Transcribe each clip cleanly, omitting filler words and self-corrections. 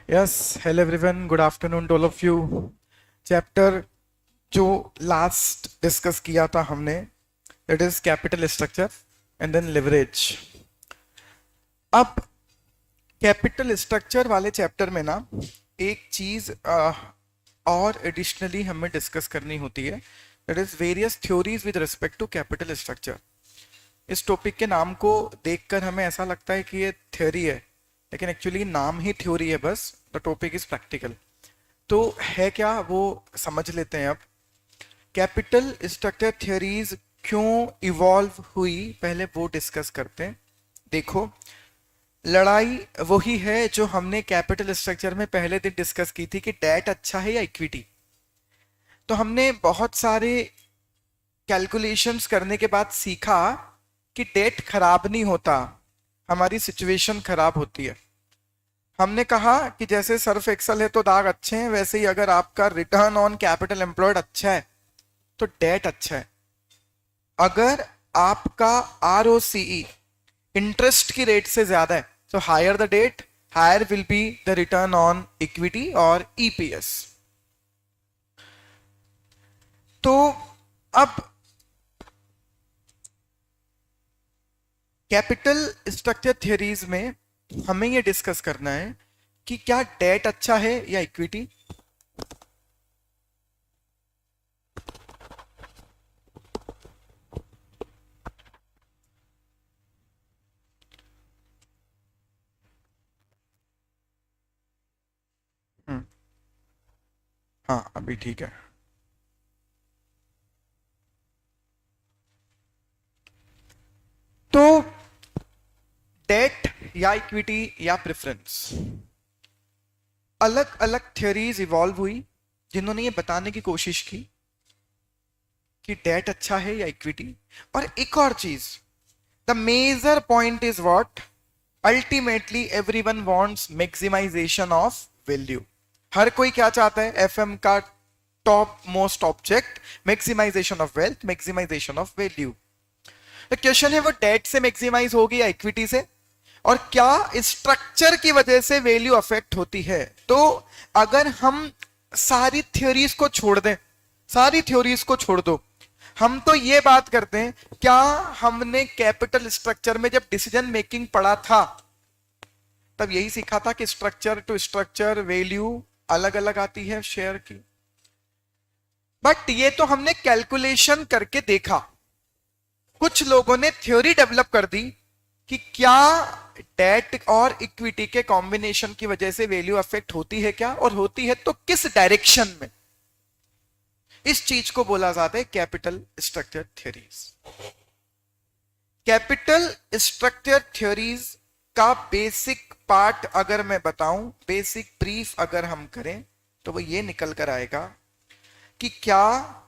Yes, hello everyone, good afternoon to all of you. Chapter जो last discuss किया था हमने, that is capital structure and then leverage. अब capital structure वाले chapter में ना एक चीज और एडिशनली हमें डिस्कस करनी होती है, that is various theories with respect to capital structure. इस टॉपिक के नाम को देखकर हमें ऐसा लगता है कि ये थ्योरी है, लेकिन एक्चुअली नाम ही थ्योरी है, बस द टॉपिक इज प्रैक्टिकल। तो है क्या, वो समझ लेते हैं अब। कैपिटल स्ट्रक्चर थ्योरीज क्यों इवॉल्व हुई, पहले वो डिस्कस करते हैं। देखो, लड़ाई वही है जो हमने कैपिटल स्ट्रक्चर में पहले दिन डिस्कस की थी कि डेट अच्छा है या इक्विटी। तो हमने बहुत सारे कैलकुलेशंस करने के बाद सीखा कि डेट खराब नहीं होता, हमारी सिचुएशन खराब होती है। हमने कहा कि जैसे सर्फ एक्सल है तो दाग अच्छे हैं, वैसे ही अगर आपका रिटर्न ऑन कैपिटल एम्प्लॉयड अच्छा है तो डेट अच्छा है। अगर आपका आरओसीई इंटरेस्ट की रेट से ज्यादा है, तो higher the debt, higher will be the return on equity और ईपीएस। तो अब कैपिटल स्ट्रक्चर थ्योरीज में हमें यह डिस्कस करना है कि क्या डेट अच्छा है या इक्विटी। हाँ, अभी ठीक है। तो डेट या इक्विटी या प्रेफरेंस, अलग अलग थ्योरीज इवॉल्व हुई जिन्होंने ये बताने की कोशिश की कि डेट अच्छा है या इक्विटी। और एक और चीज, the major point is what, ultimately everyone wants maximization of value. हर कोई क्या चाहता है, एफएम का top most object, maximization of wealth, maximization of value. तो क्वेश्चन है, वो डेट से मैक्सिमाइज होगी या इक्विटी से, और क्या स्ट्रक्चर की वजह से वैल्यू अफेक्ट होती है। तो अगर हम सारी थ्योरीज को छोड़ दें, सारी थ्योरीज को छोड़ दो, हम तो ये बात करते हैं, क्या हमने कैपिटल स्ट्रक्चर में जब डिसीजन मेकिंग पढ़ा था तब यही सीखा था कि स्ट्रक्चर टू स्ट्रक्चर वैल्यू अलग अलग आती है शेयर की। बट ये तो हमने कैलकुलेशन करके देखा। कुछ लोगों ने थ्योरी डेवलप कर दी कि क्या डेट और इक्विटी के कॉम्बिनेशन की वजह से वैल्यू अफेक्ट होती है क्या, और होती है तो किस डायरेक्शन में। इस चीज को बोला जाता है capital structure theories. Capital structure theories का बेसिक पार्ट अगर मैं बताऊं, बेसिक ब्रीफ अगर हम करें, तो वो ये निकल कर आएगा कि क्या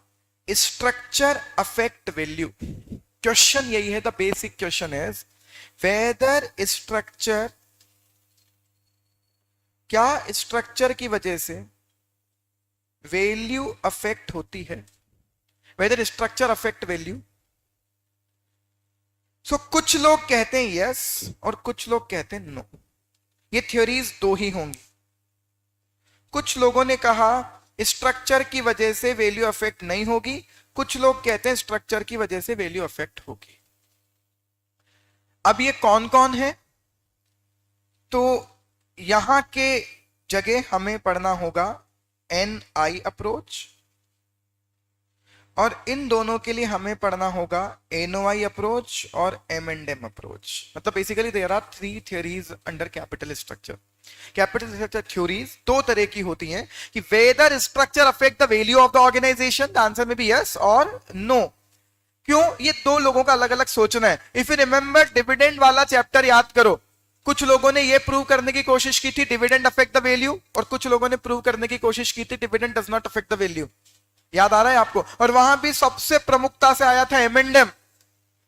स्ट्रक्चर अफेक्ट वैल्यू। क्वेश्चन यही है, the basic question is whether structure, क्या स्ट्रक्चर की वजह से वैल्यू अफेक्ट होती है, वेदर स्ट्रक्चर अफेक्ट वैल्यू। सो कुछ लोग कहते हैं यस और कुछ लोग कहते हैं नो। ये थ्योरीज दो ही होंगी। कुछ लोगों ने कहा स्ट्रक्चर की वजह से वैल्यू अफेक्ट नहीं होगी, कुछ लोग कहते हैं स्ट्रक्चर की वजह से वैल्यू अफेक्ट होगी। अब ये कौन कौन है, तो यहां के जगह हमें पढ़ना होगा एनआई अप्रोच, और इन दोनों के लिए हमें पढ़ना होगा एनओआई अप्रोच और एम एंड एम अप्रोच। मतलब basically there are three theories under capital structure. Capital structure theories दो तरह की होती हैं कि whether structure affect the value of the organization, the answer में भी यस और नो। क्यों, ये दो लोगों का अलग अलग सोचना है। इफ यू रिमेंबर डिविडेंड वाला चैप्टर याद करो, कुछ लोगों ने ये प्रूव करने की कोशिश की थी डिविडेंड अफेक्ट द वैल्यू, और कुछ लोगों ने प्रूव करने की कोशिश की थी dividend does not affect the value. याद आ रहा है आपको। और वहां भी सबसे प्रमुखता से आया था एमेंडम,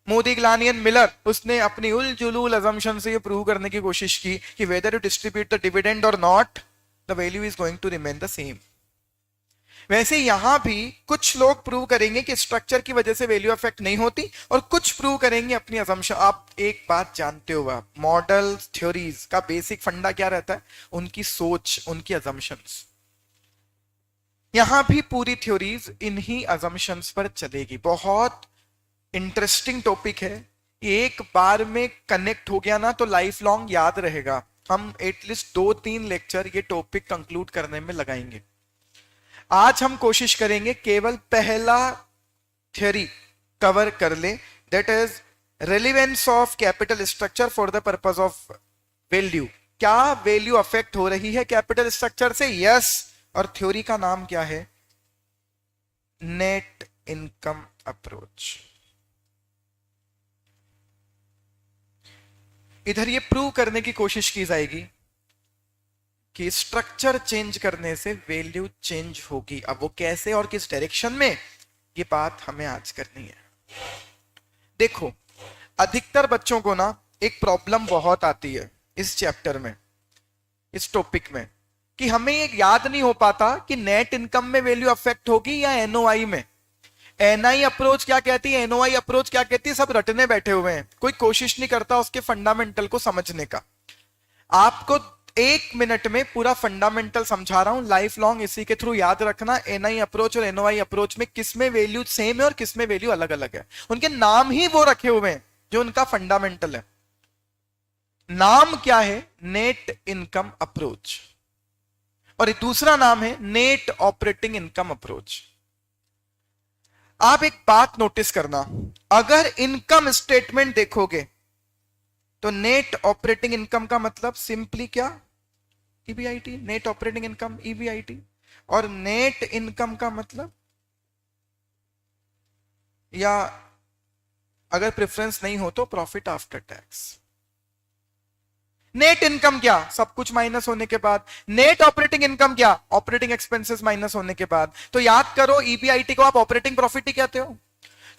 मोदी, ग्लानियन, मिलर। उसने अपनी उल जुलूल अजम्पशन से ये प्रूव करने की कोशिश की कि whether you distribute the dividend or not, the value is going to remain the same. वैसे यहां भी कुछ लोग प्रूव करेंगे कि स्ट्रक्चर की वजह से वैल्यू अफेक्ट नहीं होती, और कुछ प्रूव करेंगे अपनी असम्पशन। आप एक बात जानते हो, आप मॉडल थ्योरीज का बेसिक फंडा क्या रहता है? उनकी सोच, उनकी असम्पशंस। यहां भी पूरी थ्योरीज इन्हीं असम्पशंस पर चलेगी। बहुत इंटरेस्टिंग टॉपिक है, एक बार में कनेक्ट हो गया ना तो लाइफ लॉन्ग याद रहेगा। हम एटलीस्ट 2-3 लेक्चर ये टॉपिक कंक्लूड करने में लगाएंगे। आज हम कोशिश करेंगे केवल पहला थ्योरी कवर कर ले, that is relevance of capital structure for the purpose of value. क्या वैल्यू अफेक्ट हो रही है कैपिटल स्ट्रक्चर से? यस। और थ्योरी का नाम क्या है? Net income approach. इधर ये प्रूव करने की कोशिश की जाएगी कि स्ट्रक्चर चेंज करने से वैल्यू चेंज होगी। अब वो कैसे और किस डायरेक्शन में, ये बात हमें आज करनी है। देखो, अधिकतर बच्चों को ना एक प्रॉब्लम बहुत आती है इस चैप्टर में, इस टॉपिक में, कि हमें ये याद नहीं हो पाता कि नेट इनकम में वैल्यू अफेक्ट होगी या एनओआई में। एनआई अप्रोच क्या कहती है, एनओआई अप्रोच क्या कहती है, सब रटने बैठे हुए हैं, कोई कोशिश नहीं करता उसके फंडामेंटल को समझने का। आपको 1 मिनट में पूरा फंडामेंटल समझा रहा हूं, लाइफ लॉन्ग इसी के थ्रू याद रखना। एनआई अप्रोच और एनओआई अप्रोच में किस में वैल्यू सेम है और किस में वैल्यू अलग अलग है। उनके नाम ही वो रखे हुए हैं जो उनका फंडामेंटल है। नाम क्या है? नेट इनकम अप्रोच, और दूसरा नाम है नेट ऑपरेटिंग इनकम अप्रोच। आप एक बात नोटिस करना, अगर इनकम स्टेटमेंट देखोगे तो नेट ऑपरेटिंग इनकम का मतलब सिंपली क्या? EBIT, net operating income EBIT. और नेट इनकम का मतलब, या अगर प्रेफरेंस नहीं हो तो profit after tax. Net income क्या? सब कुछ माइनस होने के बाद। नेट ऑपरेटिंग इनकम क्या? ऑपरेटिंग एक्सपेंसेस माइनस होने के बाद। तो याद करो, ईबीआईटी को आप ऑपरेटिंग प्रॉफिट ही कहते हो।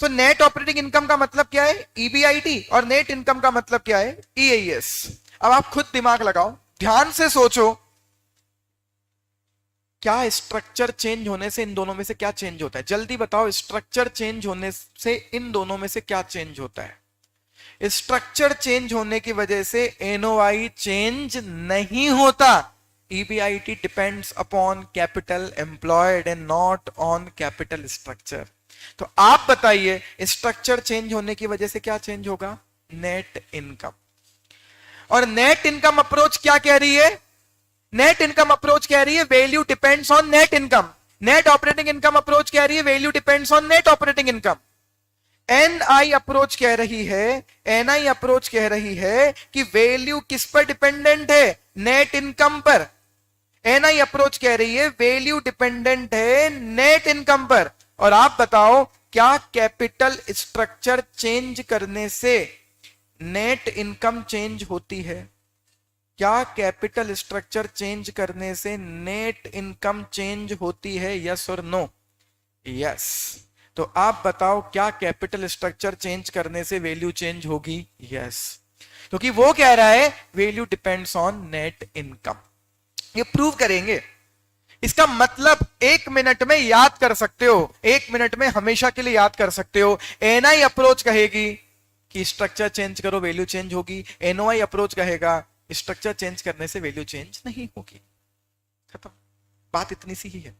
तो नेट ऑपरेटिंग इनकम का मतलब क्या है? ईबीआईटी। और नेट इनकम का मतलब क्या है? ईएईएस। अब आप खुद दिमाग लगाओ, ध्यान से सोचो, क्या स्ट्रक्चर चेंज होने से इन दोनों में से क्या चेंज होता है? जल्दी बताओ, स्ट्रक्चर चेंज होने से इन दोनों में से क्या चेंज होता है? स्ट्रक्चर चेंज होने की वजह से एनओआई चेंज नहीं होता। EBIT depends upon capital employed and not on capital structure. तो आप बताइए, स्ट्रक्चर चेंज होने की वजह से क्या चेंज होगा? Net income. और नेट इनकम अप्रोच क्या कह रही है? नेट इनकम अप्रोच कह रही है value depends on net income. Net operating income approach कह रही है value depends on net operating income. NI approach कह रही है, एनआई अप्रोच कह रही है कि वैल्यू किस पर डिपेंडेंट है? नेट इनकम पर। एनआई अप्रोच कह रही है वैल्यू डिपेंडेंट है नेट इनकम पर। और आप बताओ, क्या कैपिटल स्ट्रक्चर चेंज करने से नेट इनकम चेंज होती है? क्या कैपिटल स्ट्रक्चर चेंज करने से नेट इनकम चेंज होती है? यस और नो? यस। तो आप बताओ, क्या कैपिटल स्ट्रक्चर चेंज करने से वैल्यू चेंज होगी? यस, क्योंकि वो कह रहा है value depends on net income. ये प्रूव करेंगे। इसका मतलब 1 मिनट में याद कर सकते हो, 1 मिनट में हमेशा के लिए याद कर सकते हो। एनआई अप्रोच कहेगी कि स्ट्रक्चर चेंज करो वैल्यू चेंज होगी। एनओआई अप्रोच कहेगा स्ट्रक्चर चेंज करने से वैल्यू चेंज नहीं होगी। खत्म, बात इतनी सी ही है।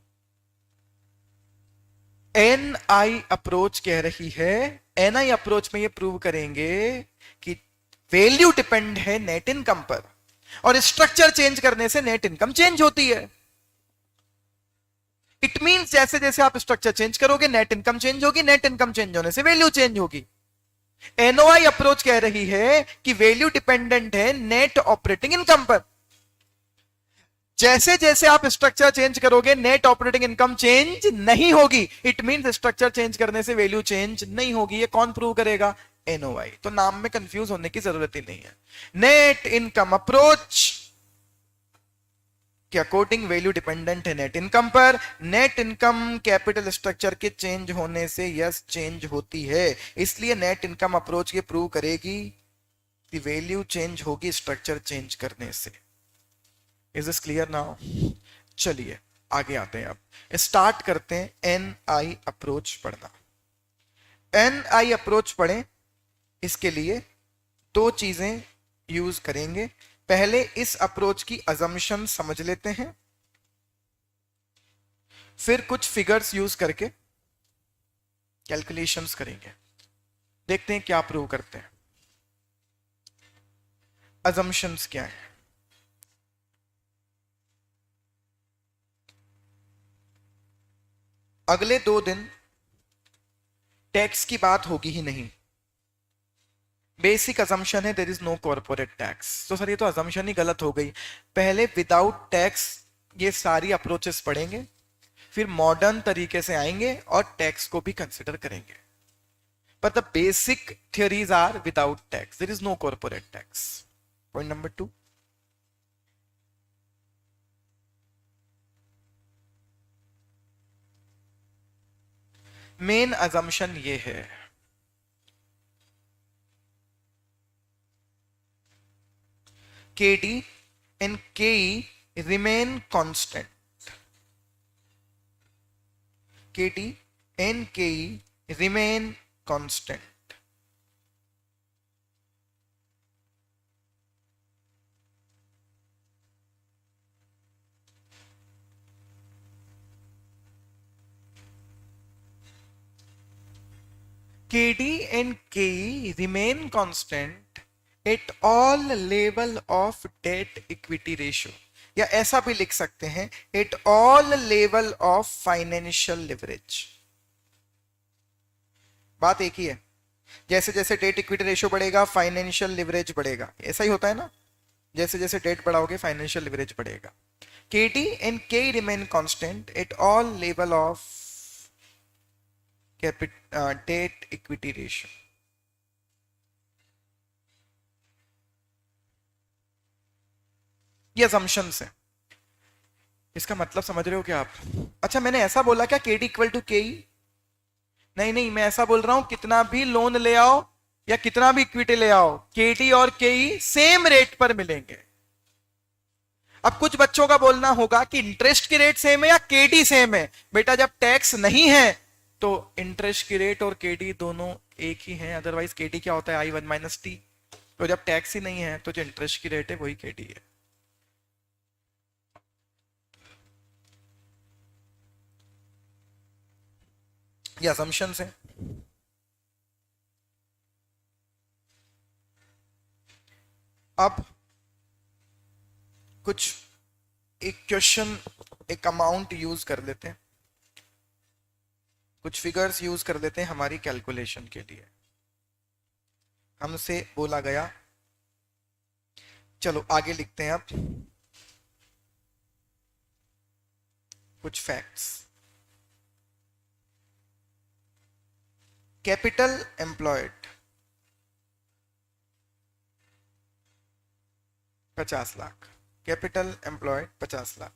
एनआई अप्रोच कह रही है, एनआई अप्रोच में ये प्रूव करेंगे कि वैल्यू डिपेंड है नेट इनकम पर, और स्ट्रक्चर चेंज करने से नेट इनकम चेंज होती है। इट मींस जैसे जैसे आप स्ट्रक्चर चेंज करोगे नेट इनकम चेंज होगी, नेट इनकम चेंज होने से वैल्यू चेंज होगी। एनओआई अप्रोच कह रही है कि वैल्यू डिपेंडेंट है नेट ऑपरेटिंग इनकम पर। जैसे जैसे आप स्ट्रक्चर चेंज करोगे नेट ऑपरेटिंग इनकम चेंज नहीं होगी। इट मींस स्ट्रक्चर चेंज करने से वैल्यू चेंज नहीं होगी। ये कौन प्रूव करेगा? एनओआई। तो नाम में कंफ्यूज होने की जरूरत ही नहीं है। नेट इनकम अप्रोच के अकॉर्डिंग वैल्यू डिपेंडेंट है नेट इनकम पर। नेट इनकम कैपिटल स्ट्रक्चर के चेंज होने से यस चेंज होती है, इसलिए नेट इनकम अप्रोच ये प्रूव करेगी कि वैल्यू चेंज होगी स्ट्रक्चर चेंज करने से। Is this clear now? चलिए आगे आते हैं। अब स्टार्ट करते हैं एन आई अप्रोच पढ़ना। एन आई अप्रोच पढ़ें, इसके लिए दो चीजें यूज करेंगे। पहले इस अप्रोच की अजम्पशन समझ लेते हैं, फिर कुछ फिगर्स यूज करके कैलकुलेशंस करेंगे, देखते हैं क्या प्रूव करते हैं। अजम्पशंस क्या है? अगले 2 दिन टैक्स की बात होगी ही नहीं। बेसिक अजम्पशन है there is no corporate tax. तो सर ये तो अजम्पशन ही गलत हो गई। पहले विदाउट टैक्स ये सारी अप्रोचेस पढ़ेंगे, फिर मॉडर्न तरीके से आएंगे और टैक्स को भी कंसिडर करेंगे। पर the basic theories are without tax, there is no corporate tax. Point number 2, main assumption ये है KD and KE remain constant. KD and KE remain constant. KD and KE remain constant at all level of debt equity ratio, या ऐसा भी लिख सकते हैं at all level of financial leverage। बात एक ही है, जैसे जैसे डेट इक्विटी रेशियो बढ़ेगा फाइनेंशियल लिवरेज बढ़ेगा, ऐसा ही होता है ना। जैसे जैसे डेट बढ़ाओगे फाइनेंशियल लिवरेज बढ़ेगा। KD and KE remain constant at all level of debt equity ratio। ये assumptions है, इसका मतलब समझ रहे हो क्या आप? अच्छा मैंने ऐसा बोला क्या KD इक्वल टू KE? नहीं नहीं, मैं ऐसा बोल रहा हूं कितना भी लोन ले आओ या कितना भी इक्विटी ले आओ, KD और KE सेम रेट पर मिलेंगे। अब कुछ बच्चों का बोलना होगा कि इंटरेस्ट की रेट सेम है या KD सेम है। बेटा जब टैक्स नहीं है तो इंटरेस्ट की रेट और KD दोनों एक ही हैं, अदरवाइज KD क्या होता है I1 माइनस T। तो जब टैक्स ही नहीं है तो जो इंटरेस्ट की रेट है वही KD है। ये असम्पशंस हैं। अब कुछ एक क्वेश्चन, एक अमाउंट यूज कर लेते हैं, कुछ फिगर्स यूज कर लेते हैं हमारी कैलकुलेशन के लिए। हमसे बोला गया, चलो आगे लिखते हैं अब कुछ facts. Capital employed 50 lakh, capital employed 50 lakh,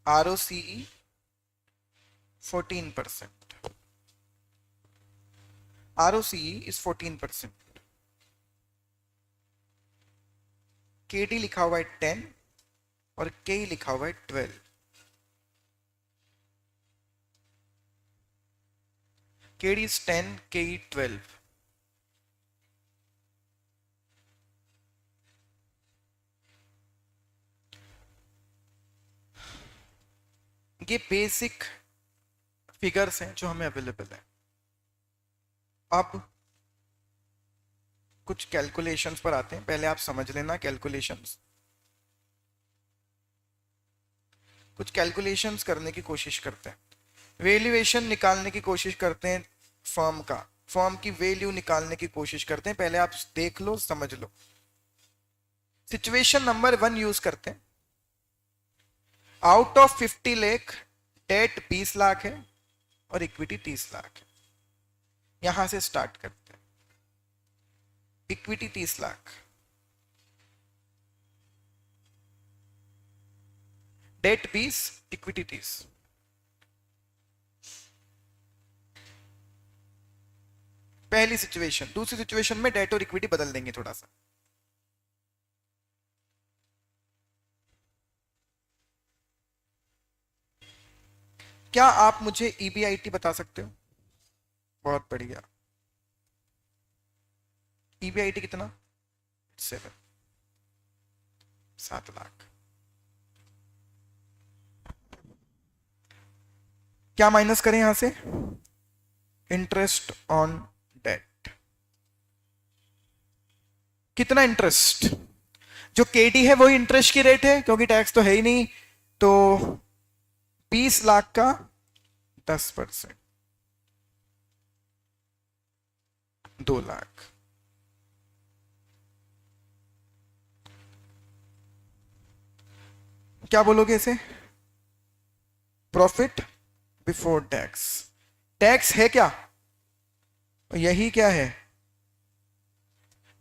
ROCE 14%, ROCE is 14%, KD लिखा हुआ है 10 और KE लिखा हुआ है 12। KD is 10, KE 12। ये बेसिक फिगर्स हैं जो हमें अवेलेबल है। अब कुछ कैलकुलेशंस पर आते हैं, पहले आप समझ लेना कैलकुलेशंस। कुछ कैलकुलेशंस करने की कोशिश करते हैं, वैल्यूएशन निकालने की कोशिश करते हैं फर्म का, फर्म की वैल्यू निकालने की कोशिश करते हैं। पहले आप देख लो समझ लो। सिचुएशन नंबर 1 यूज करते हैं। Out of 50 lakh debt 20 lakh है और इक्विटी 30 लाख है। यहां से स्टार्ट करते हैं। Equity 30 lakh, debt 20, equity 30। पहली सिचुएशन। दूसरी सिचुएशन में डेट और इक्विटी बदल देंगे थोड़ा सा। क्या आप मुझे ईबीआईटी बता सकते हो? बहुत बढ़िया। ईबीआईटी कितना? 7 लाख। क्या माइनस करें यहां से? Interest on debt. कितना इंटरेस्ट? जो केडी है वही इंटरेस्ट की रेट है, क्योंकि टैक्स तो है ही नहीं। तो 20 लाख का 10%, 2 लाख। क्या बोलोगे इसे? Profit before tax. टैक्स है क्या? यही क्या है?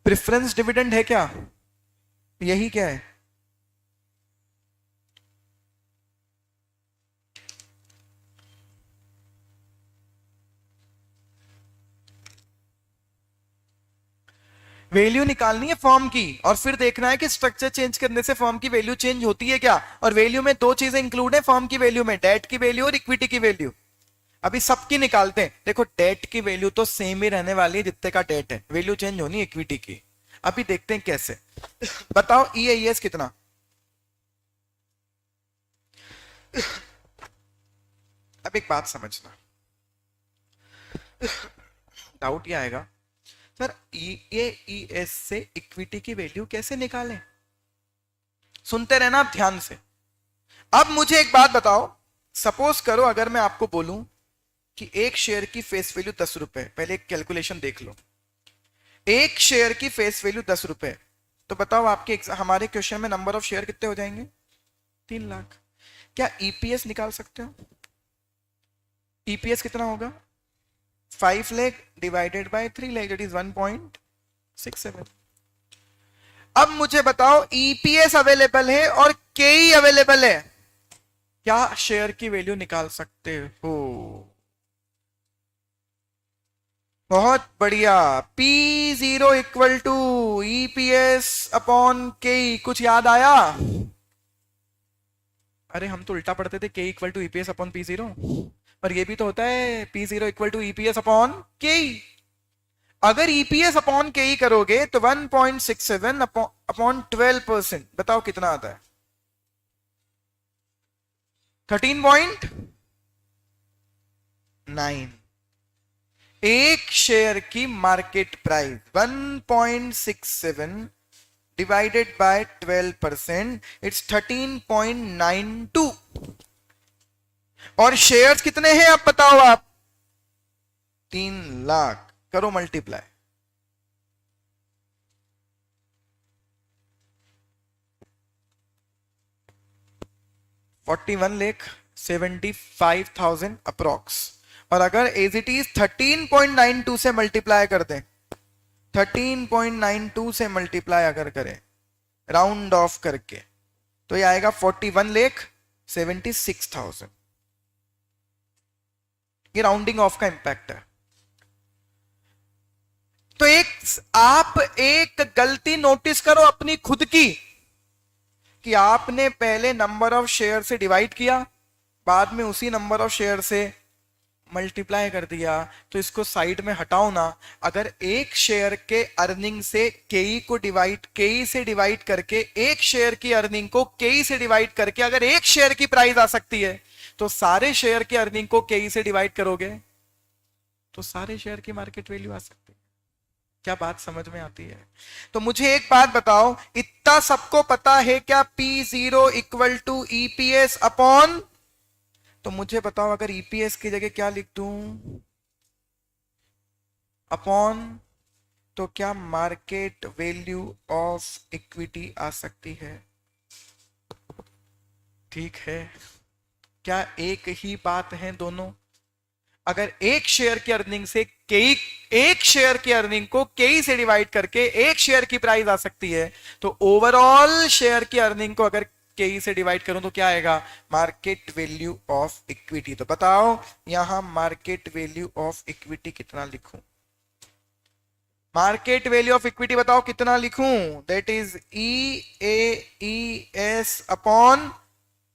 प्रेफरेंस डिविडेंड है क्या? यही क्या है? वैल्यू निकालनी है फॉर्म की, और फिर देखना है कि स्ट्रक्चर चेंज करने से फॉर्म की वैल्यू चेंज होती है क्या। और वैल्यू में दो चीजें इंक्लूड है फॉर्म की वैल्यू में, डेट की वैल्यू और इक्विटी की वैल्यू। अभी सबकी निकालते हैं। देखो डेट की वैल्यू तो सेम ही रहने वाली है जितने का डेट है, वैल्यू चेंज होनी है इक्विटी की। अभी देखते हैं कैसे। बताओ ईएस कितना? अब एक बात समझना, डाउट ये आएगा सर ईएस से इक्विटी की वैल्यू कैसे निकालें। सुनते रहना आप ध्यान से। अब मुझे एक बात बताओ, सपोज करो अगर मैं आपको बोलूं कि एक शेयर की फेस वैल्यू 10 रुपए, पहले एक कैलकुलेशन देख लो। एक शेयर की फेस वैल्यू 10 रुपए, तो बताओ आपके हमारे क्वेश्चन में नंबर ऑफ शेयर कितने हो जाएंगे? 3 लाख। क्या ईपीएस निकाल सकते हो? ईपीएस कितना होगा? 5 lakh divided by 3 lakh, that is 1.67। अब मुझे बताओ ईपीएस अवेलेबल है और केई अवेलेबल है, क्या शेयर की वैल्यू निकाल सकते हो? बहुत बढ़िया। P0 equal to EPS upon के। कुछ याद आया? अरे हम तो उल्टा पढ़ते थे, के equal to EPS upon P0, पर ये भी तो होता है P0 equal to EPS upon के। अगर ईपीएस अपॉन के करोगे तो 1.67 अपॉन 12%, बताओ कितना आता है? 13.9। एक शेयर की market price 1.67 divided by 12%, it's 13.92। और शेयर्स कितने हैं आप बताओ? आप 3 लाख, करो मल्टीप्लाई। $41,75,000 अप्रोक्स। और अगर एज इट इज 13.92 से मल्टीप्लाई कर दें, 13.92 से मल्टीप्लाई अगर करें राउंड ऑफ करके, तो ये आएगा 41,76,000। ये राउंडिंग ऑफ का इंपैक्ट है। तो आप एक गलती नोटिस करो अपनी खुद की, कि आपने पहले नंबर ऑफ शेयर से डिवाइड किया, बाद में उसी नंबर ऑफ शेयर से मल्टीप्लाई कर दिया। तो इसको साइड में हटाओ ना। अगर एक शेयर के अर्निंग से केई को केई से डिवाइड करके, एक शेयर की अर्निंग को केई से डिवाइड करके अगर एक शेयर की प्राइस आ सकती है, तो सारे शेयर की अर्निंग को केई से डिवाइड करोगे तो सारे शेयर की मार्केट वैल्यू आ सकती है। क्या बात समझ में आती है? तो मुझे एक बात बताओ, इतना सबको पता है क्या P0 equal to EPS upon? तो मुझे बताओ अगर ईपीएस की जगह क्या लिख दूं? अपॉन, तो क्या मार्केट वैल्यू ऑफ इक्विटी आ सकती है? ठीक है। क्या एक ही बात है दोनों? अगर एक शेयर की अर्निंग से कई, एक शेयर की अर्निंग को कई से डिवाइड करके एक शेयर की प्राइस आ सकती है, तो ओवरऑल शेयर की अर्निंग को अगर कई से डिवाइड करूं तो क्या आएगा? Market value of equity. तो बताओ यहां मार्केट वैल्यू ऑफ इक्विटी कितना लिखूं? मार्केट वैल्यू ऑफ इक्विटी बताओ कितना लिखूं? दैट इज EAES अपॉन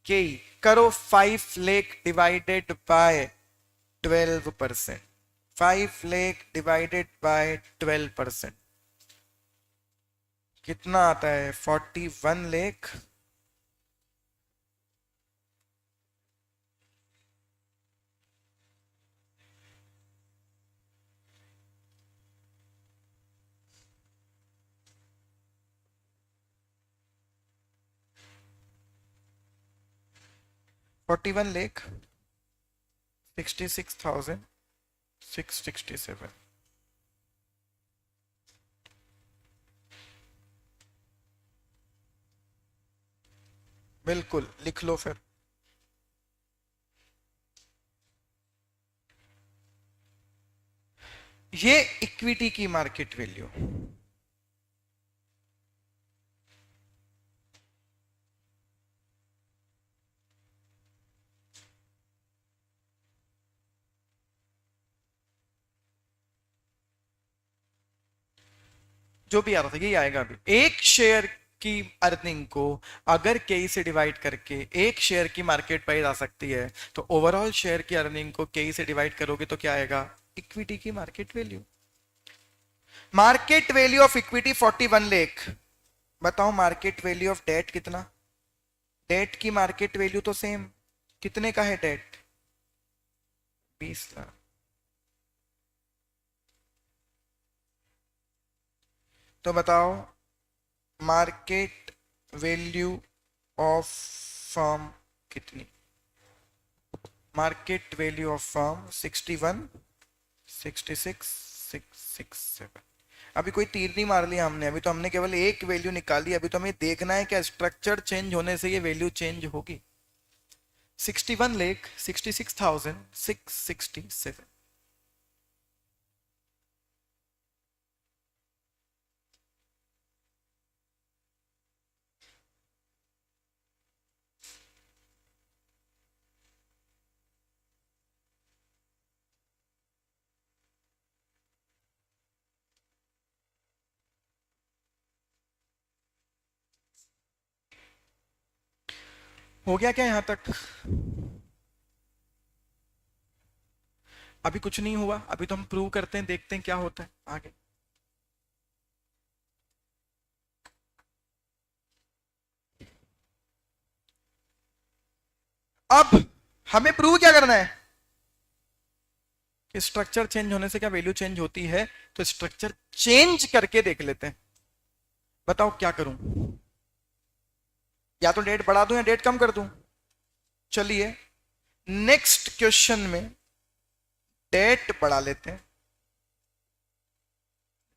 के। करो 5 lakh divided by 12%, 5 lakh divided by 12% कितना आता है? 41 लाख। $41 लाख 66,667। बिल्कुल, लिख लो फिर। ये इक्विटी की मार्केट वैल्यू। जो भी आ रहा था यही आएगा अभी। एक शेयर की अर्निंग को अगर कई से डिवाइड करके एक शेयर की मार्केट प्राइस आ सकती है, तो ओवरऑल शेयर की अर्निंग को कई से डिवाइड करोगे तो क्या आएगा? इक्विटी की market value. Market value of equity 41 lakh. बताओ मार्केट वैल्यू ऑफ डेट कितना? डेट की मार्केट वैल्यू तो सेम। कितने का है डेट? 20 लाख। तो बताओ मार्केट वैल्यू ऑफ फर्म कितनी? Market value of firm 61, 66, 667। अभी कोई तीर नहीं मार लिया हमने, अभी तो हमने केवल एक वैल्यू निकाली। अभी तो हमें देखना है क्या स्ट्रक्चर चेंज होने से ये वैल्यू चेंज होगी। 61 लाख 66,667। हो गया क्या यहां तक? अभी कुछ नहीं हुआ, अभी तो हम प्रूव करते हैं, देखते हैं क्या होता है आगे। अब हमें प्रूव क्या करना है? स्ट्रक्चर चेंज होने से क्या वैल्यू चेंज होती है? तो स्ट्रक्चर चेंज करके देख लेते हैं। बताओ क्या करूं? या तो डेट बढ़ा दूं या डेट कम कर दूं। चलिए नेक्स्ट क्वेश्चन में डेट बढ़ा लेते हैं।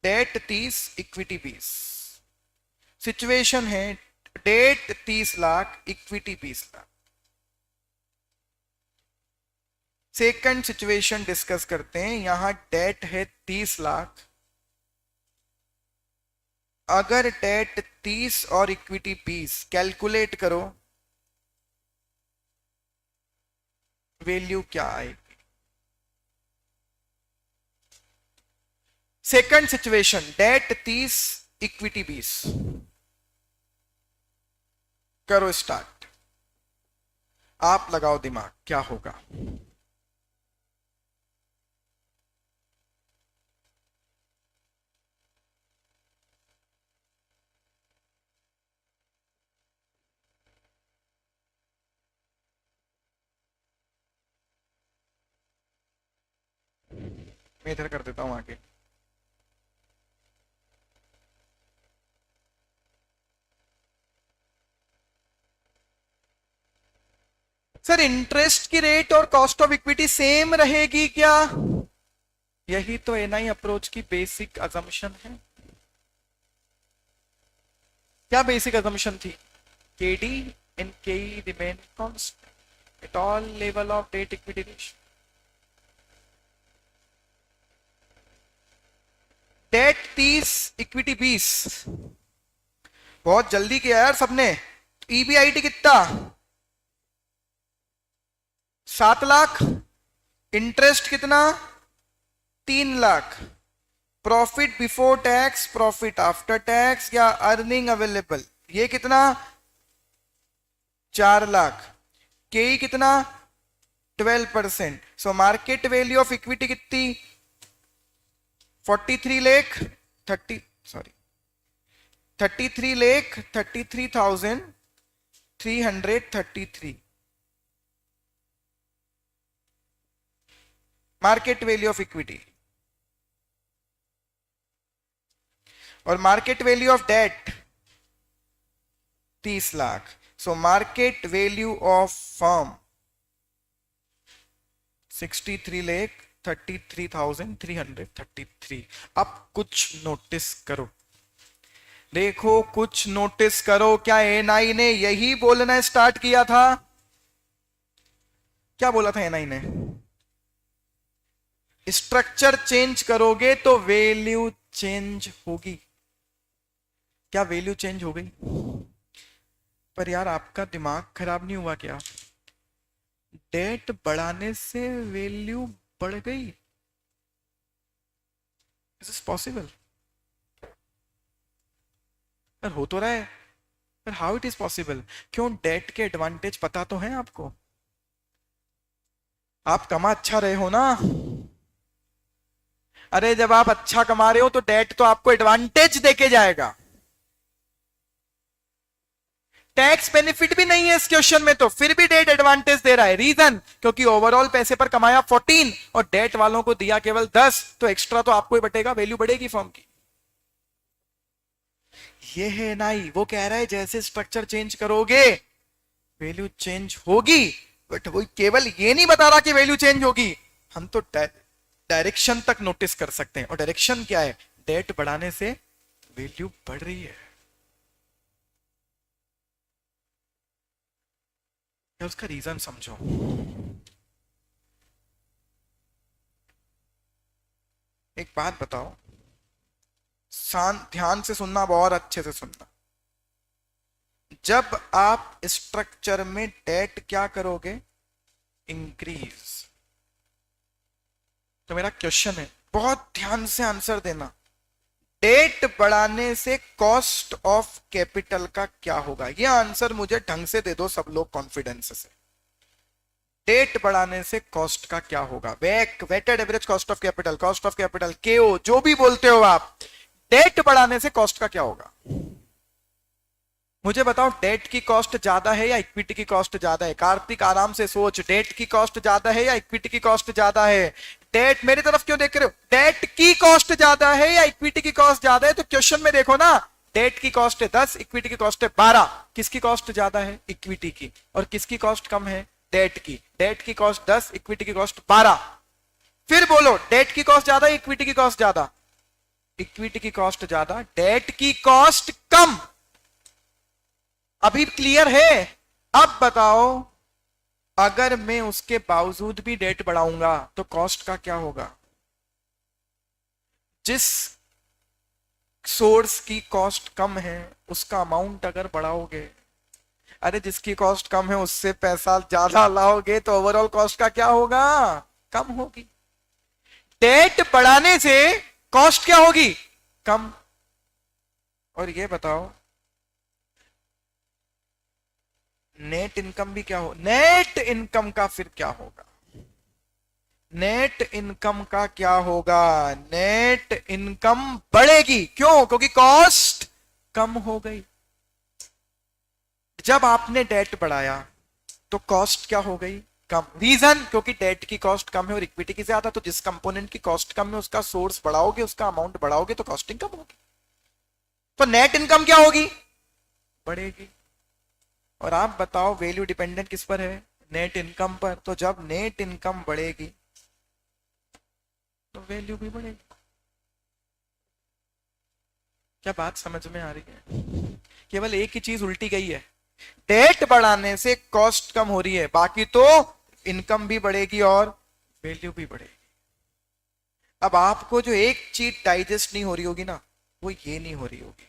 Debt 30, equity 20। सिचुएशन है debt 30 lakh, equity 20 lakh. Second situation discuss करते हैं। यहां डेट है 30 लाख। अगर डेट 30 और इक्विटी 20, कैलकुलेट करो वैल्यू क्या आएगी। Second situation debt 30, equity 20। करो स्टार्ट। आप लगाओ दिमाग, क्या होगा? मैं इधर कर देता हूं आगे। सर इंटरेस्ट की रेट और कॉस्ट ऑफ इक्विटी सेम रहेगी क्या? यही तो एनआई अप्रोच की बेसिक अजम्पशन है। क्या बेसिक अजम्पशन थी? KD and KE remain constant at all level of debt equity ratio. Debt 30, equity 20। बहुत जल्दी किया यार सबने। ईबीआईटी कितना? 7 लाख। इंटरेस्ट कितना? 3 lakh. Profit before tax, profit after tax या अर्निंग अवेलेबल, ये कितना? 4 लाख। के कितना 12%। So market value of equity कितनी 43 lakh 33,33,333 market value of equity. और market value of debt 30 lakh. So market value of firm 63,33,333। अब कुछ नोटिस करो, देखो कुछ नोटिस करो। क्या एनआई ने यही बोलना स्टार्ट किया था? क्या बोला था एनआई ने? स्ट्रक्चर चेंज करोगे तो वैल्यू चेंज होगी। क्या वैल्यू चेंज हो गई? पर यार आपका दिमाग खराब नहीं हुआ क्या? डेट बढ़ाने से वैल्यू बढ़ गई? Is this possible? पर हो तो रहा है, पर हाउ इट इज पॉसिबल? क्यों? डेट के एडवांटेज पता तो है आपको। आप कमा अच्छा रहे हो ना। अरे जब आप अच्छा कमा रहे हो तो डेट तो आपको एडवांटेज देके जाएगा। टैक्स बेनिफिट भी नहीं है इस क्वेश्चन में, तो फिर भी डेट एडवांटेज दे रहा है। रीजन? क्योंकि ओवरऑल पैसे पर कमाया 14 और डेट वालों को दिया केवल 10, तो एक्स्ट्रा तो आपको ही बटेगा, वैल्यू बढ़ेगी फर्म की। ये है नहीं, वो कह रहा है जैसे स्ट्रक्चर चेंज करोगे वैल्यू चेंज होगी, बट वो केवल ये नहीं बता रहा कि वैल्यू चेंज होगी। हम तो डायरेक्शन तक नोटिस कर सकते हैं, और डायरेक्शन क्या है? डेट बढ़ाने से वैल्यू बढ़ रही है। या उसका रीजन समझो। एक बात बताओ, शांत ध्यान से सुनना, बहुत अच्छे से सुनना। जब आप स्ट्रक्चर में डेट क्या करोगे? इंक्रीज। तो मेरा क्वेश्चन है, बहुत ध्यान से आंसर देना। डेट बढ़ाने से कॉस्ट ऑफ कैपिटल का क्या होगा? ये आंसर मुझे ढंग से दे दो सब लोग कॉन्फिडेंस से। डेट बढ़ाने से कॉस्ट का क्या होगा? Weighted average cost of capital, cost of capital, KO, जो भी बोलते हो आप। डेट बढ़ाने से कॉस्ट का क्या होगा? मुझे बताओ, डेट की कॉस्ट ज्यादा है या इक्विटी की कॉस्ट ज्यादा है? कार्तिक आराम से सोच, डेट की कॉस्ट ज्यादा है या इक्विटी की कॉस्ट ज्यादा है? डेट, मेरी तरफ क्यों देख रहे हो? डेट की कॉस्ट ज्यादा है या इक्विटी की कॉस्ट ज्यादा है? तो क्वेश्चन में देखो ना, डेट की कॉस्ट है 10, इक्विटी की कॉस्ट है 12। किसकी कॉस्ट ज्यादा है? इक्विटी की। और किसकी कॉस्ट कम है? डेट की। डेट की कॉस्ट 10, इक्विटी की कॉस्ट 12। फिर बोलो, डेट की कॉस्ट ज्यादा, इक्विटी की कॉस्ट ज्यादा? इक्विटी की कॉस्ट ज्यादा, डेट की कॉस्ट कम। अभी क्लियर है? अब बताओ, अगर मैं उसके बावजूद भी डेट बढ़ाऊंगा तो कॉस्ट का क्या होगा? जिस सोर्स की कॉस्ट कम है उसका अमाउंट अगर बढ़ाओगे, अरे जिसकी कॉस्ट कम है उससे पैसा ज्यादा लाओगे तो ओवरऑल कॉस्ट का क्या होगा? कम होगी। डेट बढ़ाने से कॉस्ट क्या होगी? कम। और ये बताओ, नेट इनकम भी क्या हो? नेट इनकम का फिर क्या होगा? नेट इनकम का क्या होगा? नेट इनकम बढ़ेगी। क्यों? क्योंकि कॉस्ट कम हो गई। जब आपने डेट बढ़ाया तो कॉस्ट क्या हो गई? कम। रीजन? क्योंकि डेट की कॉस्ट कम है और इक्विटी की ज्यादा, तो जिस कंपोनेंट की कॉस्ट कम है उसका सोर्स बढ़ाओगे, उसका अमाउंट बढ़ाओगे तो कॉस्टिंग कम होगी, तो नेट इनकम क्या होगी? बढ़ेगी। और आप बताओ, वैल्यू डिपेंडेंट किस पर है? नेट इनकम पर। तो जब नेट इनकम बढ़ेगी तो वैल्यू भी बढ़ेगी। क्या बात समझ में आ रही है? केवल एक ही चीज उल्टी गई है, डेट बढ़ाने से कॉस्ट कम हो रही है, बाकी तो इनकम भी बढ़ेगी और वैल्यू भी बढ़ेगी। अब आपको जो एक चीज डाइजेस्ट नहीं हो रही होगी ना, वो ये नहीं हो रही होगी,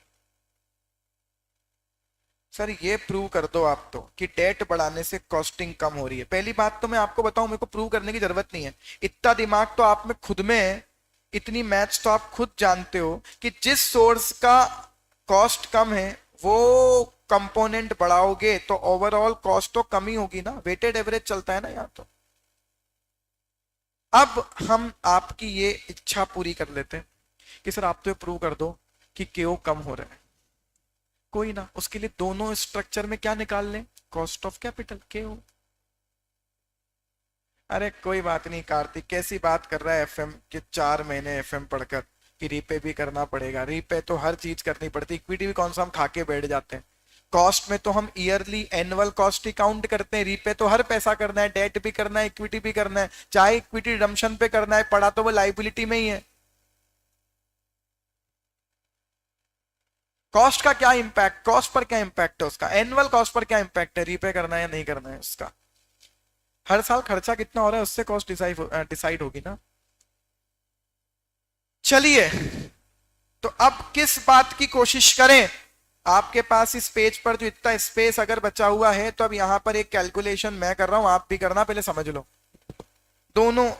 सर ये प्रूव कर दो आप तो कि डेट बढ़ाने से कॉस्टिंग कम हो रही है। पहली बात तो मैं आपको बताऊं, मेरे को प्रूव करने की जरूरत नहीं है, इतना दिमाग तो आप में खुद में है, इतनी मैथ्स तो आप खुद जानते हो कि जिस सोर्स का कॉस्ट कम है वो कंपोनेंट बढ़ाओगे तो ओवरऑल कॉस्ट तो कमी होगी ना, वेटेड एवरेज चलता है ना यहाँ तो। अब हम आपकी ये इच्छा पूरी कर लेते हैं कि सर आप तो ये प्रूव कर दो कि केओ कम हो रहा है। कोई ना, उसके लिए दोनों स्ट्रक्चर में क्या निकाल लें, कॉस्ट ऑफ कैपिटल केओ। अरे कोई बात नहीं कार्तिक, कैसी बात कर रहा है एफएम के 4 महीने एफएम पढ़कर कि रीपे भी करना पड़ेगा। रीपे तो हर चीज करनी पड़ती, इक्विटी भी कौन सा हम खा के बैठ जाते हैं। कॉस्ट में तो हम ईयरली एनुअल कॉस्ट ही काउंट करते हैं, रीपे तो हर पैसा करना है, डेट भी करना है, इक्विटी भी करना है, चाहे इक्विटी रिडम्पशन पे करना है, पड़ा तो वो लाइबिलिटी में ही है। कॉस्ट का क्या इंपैक्ट, कॉस्ट पर क्या इंपैक्ट है उसका, एनुअल कॉस्ट पर क्या इंपैक्ट है, रीपे करना है या नहीं करना है उसका। हर साल खर्चा कितना हो रहा है उससे कॉस्ट डिसाइड होगी ना। चलिए, तो अब किस बात की कोशिश करें, आपके पास इस पेज पर जो इतना स्पेस अगर बचा हुआ है तो अब यहां पर एक कैलकुलेशन मैं कर रहा हूं, आप भी करना, पहले समझ लो। दोनों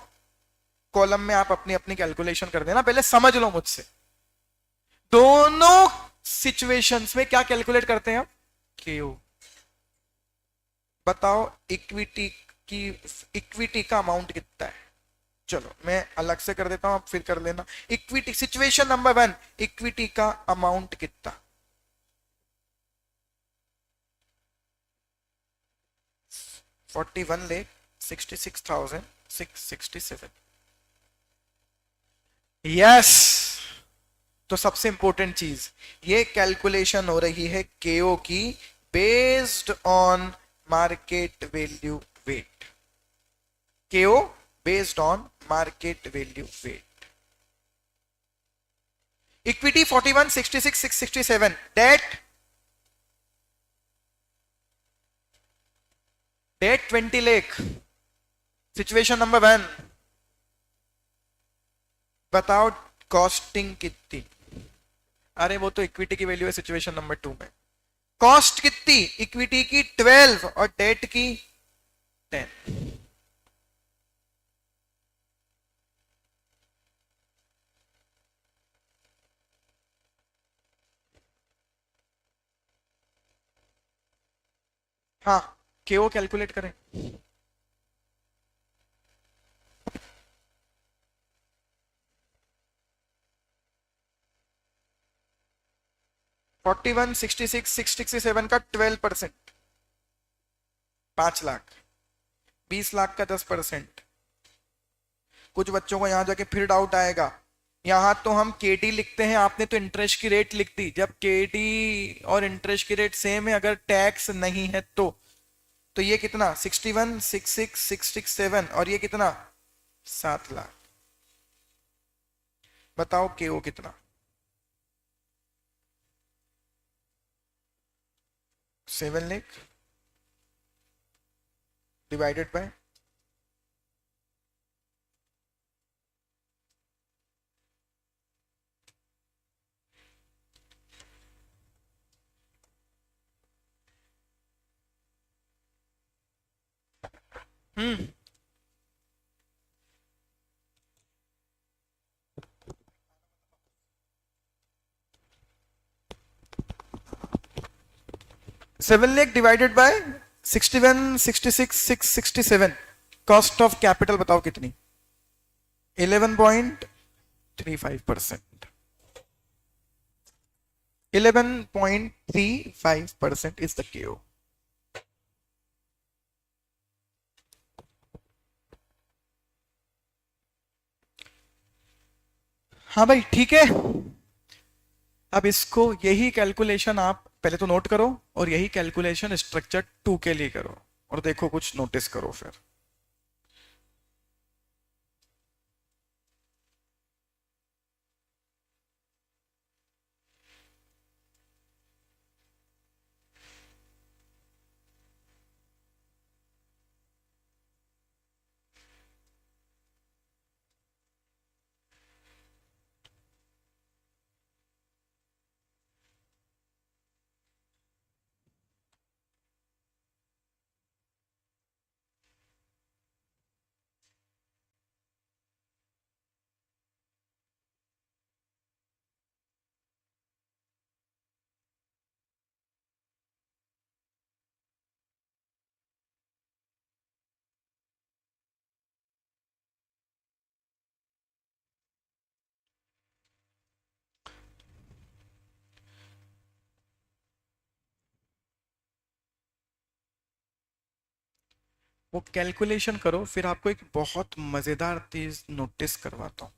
कॉलम में आप अपनी अपनी कैलकुलेशन कर देना, पहले समझ लो मुझसे। दोनों सिचुएशंस में क्या कैलकुलेट करते हैं हम, क्यू। बताओ इक्विटी की, इक्विटी का अमाउंट कितना है। चलो मैं अलग से कर देता हूं, आप फिर कर लेना। इक्विटी सिचुएशन नंबर 1, इक्विटी का अमाउंट कितना, 41,66,667। यस, तो सबसे इंपॉर्टेंट चीज, ये कैलकुलेशन हो रही है केओ की based on market value weight. K O based on market value weight. Equity 41,66,667, debt 20 lakh, situation number 1। बताओ कॉस्टिंग कितनी, अरे वो तो इक्विटी की वैल्यू है सिचुएशन नंबर 2 में। कॉस्ट कितनी, इक्विटी की 12 और डेट की 10। हाँ, केओ कैलकुलेट करें। 41,66,667 का 12%, 5 लाख, 20 लाख का 10%। कुछ बच्चों को यहां जाके फिर डाउट आएगा, यहां तो हम केडी लिखते हैं, आपने तो इंटरेस्ट की रेट लिख दी। जब केडी और इंटरेस्ट की रेट सेम है, अगर टैक्स नहीं है तो ये कितना 61,66,667 और ये कितना 7 लाख। बताओ केओ कितना, 7 lakh divided by, hmm 7 lakh divided by 61,66,667। Cost of capital बताओ कितनी, 11.35%। 11.35% इज द केओ। हाँ भाई ठीक है, अब इसको यही कैलकुलेशन आप पहले तो नोट करो और यही कैलकुलेशन स्ट्रक्चर 2 के लिए करो और देखो कुछ नोटिस करो फिर। वो कैलकुलेशन करो, फिर आपको एक बहुत मजेदार चीज नोटिस करवाता हूं।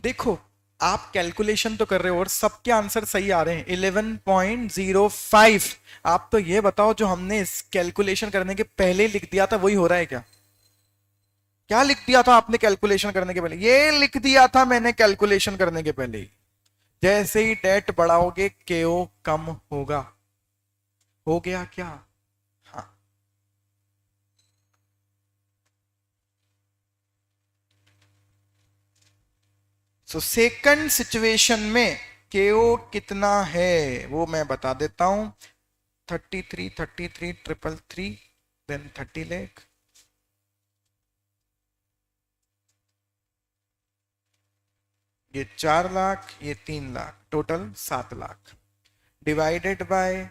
देखो, आप कैलकुलेशन तो कर रहे हो और सबके आंसर सही आ रहे हैं, 11.05। आप तो ये बताओ, जो हमने इस कैलकुलेशन करने के पहले लिख दिया था वही हो रहा है क्या? क्या लिख दिया था आपने कैलकुलेशन करने के पहले? ये लिख दिया था मैंने कैलकुलेशन करने के पहले ही, जैसे ही डेट बढ़ाओगे केओ कम होगा। हो गया क्या? हाँ। सो सेकंड सिचुएशन में केओ कितना है वो मैं बता देता हूं। 33 देन 30 लाख, ये 4 लाख, ये 3 lakh, total 7 lakh, divided by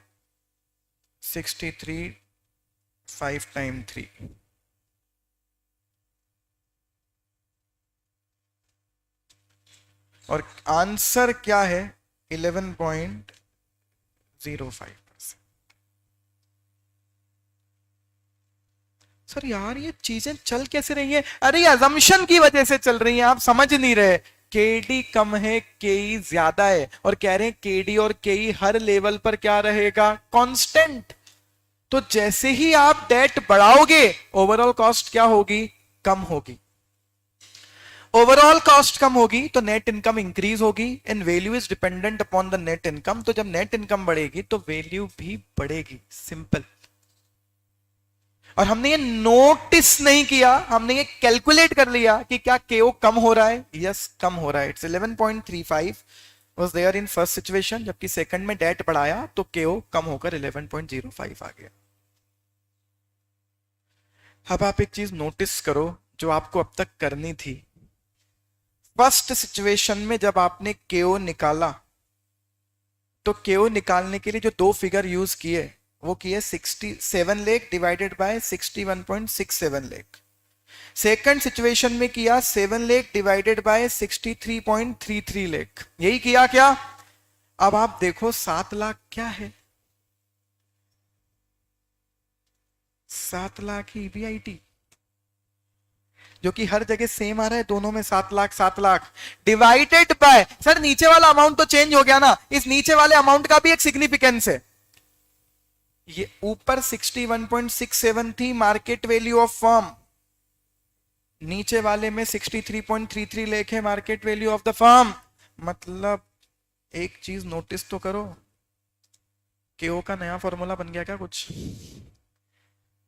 63, 5 time 3, और आंसर क्या है? 11.05%। सर यार ये चीजें चल कैसे रही है? अरे ये अजम्पशन की वजह से चल रही हैं, आप समझ नहीं रहे। केडी कम है, केई ज्यादा है, और कह रहे हैं केडी और केई हर लेवल पर क्या रहेगा? कांस्टेंट। तो जैसे ही आप डेट बढ़ाओगे ओवरऑल कॉस्ट क्या होगी? कम होगी। ओवरऑल कॉस्ट कम होगी तो नेट इनकम इंक्रीज होगी, and value is dependent upon the net income. तो जब नेट इनकम बढ़ेगी तो वैल्यू भी बढ़ेगी, सिंपल। और हमने ये नोटिस नहीं किया, हमने ये कैलकुलेट कर लिया कि क्या केओ कम हो रहा है। यस, कम हो रहा है। It's 11.35 was there in first situation, जबकि सेकंड में डेट बढ़ाया तो केओ कम होकर 11.05 आ गया। अब आप एक चीज नोटिस करो जो आपको अब तक करनी थी। फर्स्ट सिचुएशन में जब आपने केओ निकाला, तो केओ निकालने के लिए जो दो फिगर यूज किए वो किए 67 lakh divided by 61.67 lakh. Second situation में किया 7 लाख डिवाइडेड बाय 63.33 लाख। यही किया क्या? अब आप देखो 7 लाख क्या है? 7 लाख ईबीआईटी, जो कि हर जगह सेम आ रहा है, दोनों में 7 lakh 7 lakh divided by. Sir नीचे वाला अमाउंट तो चेंज हो गया ना, इस नीचे वाले अमाउंट का भी एक सिग्निफिकेंस है। ये ऊपर 61.67 थी मार्केट वैल्यू ऑफ फर्म, नीचे वाले में 63.33 लाख है market value of the firm. मतलब एक चीज नोटिस तो करो, केओ का नया फॉर्मूला बन गया क्या कुछ?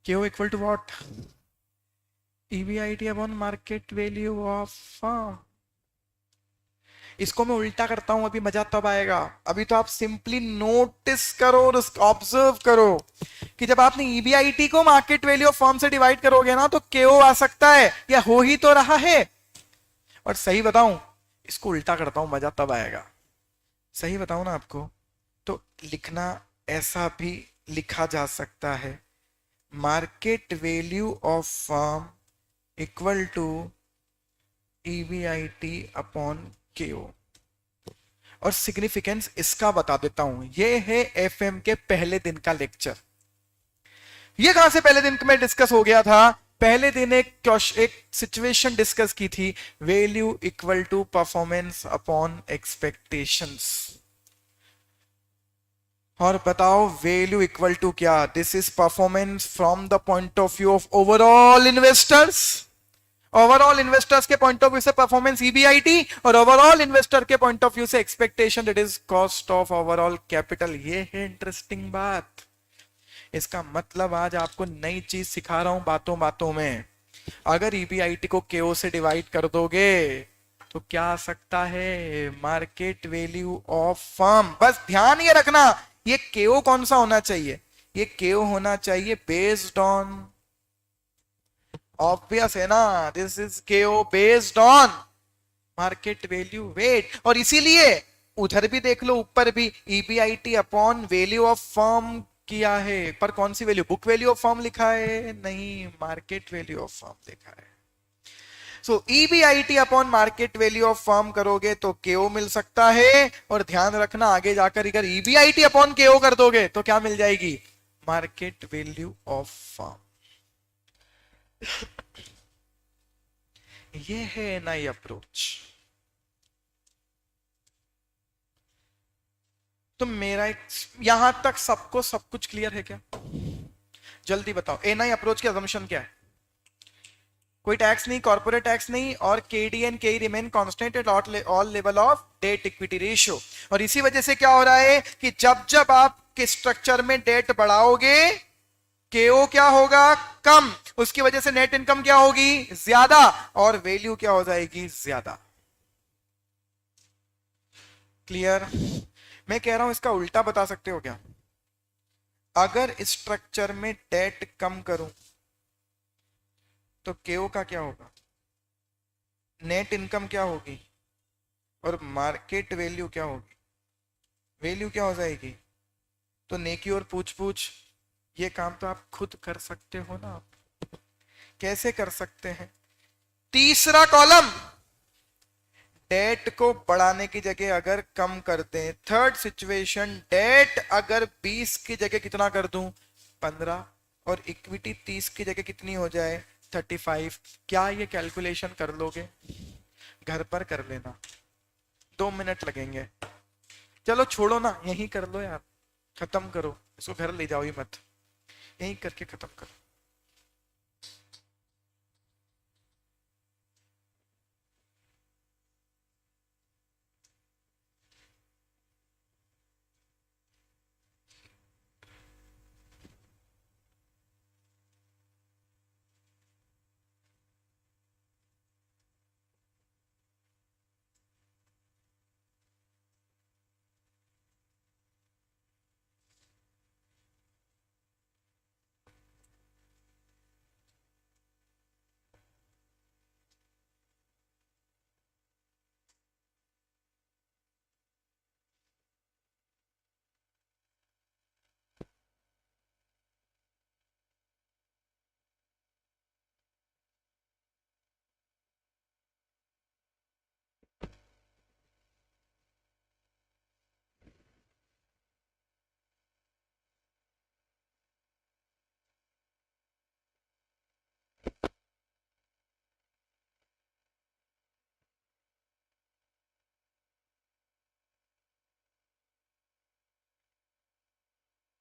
KO equal to what? EBIT upon market value of firm. इसको मैं उल्टा करता हूं, अभी मजा तब आएगा। अभी तो आप सिंपली नोटिस करो और ऑब्जर्व करो कि जब आपने ईबीआईटी को मार्केट वैल्यू ऑफ फर्म से डिवाइड करोगे ना तो केओ आ सकता है, या हो ही तो रहा है। और सही बताऊं, इसको उल्टा करता हूं, मजा तब आएगा। सही बताऊं ना आपको, तो लिखना ऐसा भी लिखा जा सकता है, market value of firm equal to EBIT upon KO. और सिग्निफिकेंस इसका बता देता हूं, ये है एफएम के पहले दिन का लेक्चर। ये कहां से पहले दिन में डिस्कस हो गया था? पहले दिन एक सिचुएशन डिस्कस की थी, value equal to performance upon expectations. और बताओ वैल्यू इक्वल टू क्या? This is performance from the point of view of overall investors. Overall investors के पॉइंट ऑफ व्यू से परफॉर्मेंस ईबीआईटी, और ओवरऑल इन्वेस्टर के point of view से expectation, that is cost of overall capital. ये है interesting बात। इसका मतलब आज आपको नई चीज सिखा रहा हूं बातों बातों में। अगर ईबीआईटी को केओ से डिवाइड कर दोगे तो क्या आ सकता है? Market value of firm. बस ध्यान ये रखना, ये केओ कौन सा होना चाहिए? ये केओ होना चाहिए बेस्ड ऑन, ऑब्वियस है ना, this is K O based on market value weight. और इसीलिए उधर भी देख लो, ऊपर भी EBIT upon value of firm किया है, पर कौन सी value, book value of firm लिखा है, नहीं, मार्केट वैल्यू ऑफ फर्म लिखा है। So EBIT upon market value of firm करोगे तो केओ मिल सकता है, और ध्यान रखना आगे जाकर अगर ईबीआईटी अपॉन केओ कर दोगे तो क्या मिल जाएगी, मार्केट वैल्यू ऑफ फर्म। ये है नई अप्रोच। तो मेरा एक, यहां तक सबको सब कुछ क्लियर है क्या? जल्दी बताओ, एनआई अप्रोच की असम्पशन क्या है? कोई टैक्स नहीं, कॉर्पोरेट टैक्स नहीं, और केडी एंड के remain constant at all level of debt equity ratio. और इसी वजह से क्या हो रहा है कि जब जब आप के स्ट्रक्चर में डेट बढ़ाओगे, केओ क्या होगा, कम, उसकी वजह से नेट इनकम क्या होगी, ज्यादा, और वैल्यू क्या हो जाएगी, ज्यादा। क्लियर? मैं कह रहा हूं इसका उल्टा बता सकते हो क्या? अगर स्ट्रक्चर में डेट कम करूं तो केओ का क्या होगा, नेट इनकम क्या होगी, और मार्केट वैल्यू क्या होगी, वैल्यू क्या हो जाएगी। तो नेकी और पूछ पूछ, ये काम तो आप खुद कर सकते हो ना। आप कैसे कर सकते हैं? तीसरा कॉलम, डेट को बढ़ाने की जगह अगर कम कर दें, थर्ड सिचुएशन, डेट अगर 20 की जगह कितना कर दूं, 15, और इक्विटी 30 की जगह कितनी हो जाए, 35। क्या ये कैलकुलेशन कर लोगे? घर पर कर लेना, 2 मिनट लगेंगे। चलो छोड़ो ना, यहीं कर लो यार, खत्म करो इसको, घर ले जाओ ही मत, यहीं करके खत्म करो।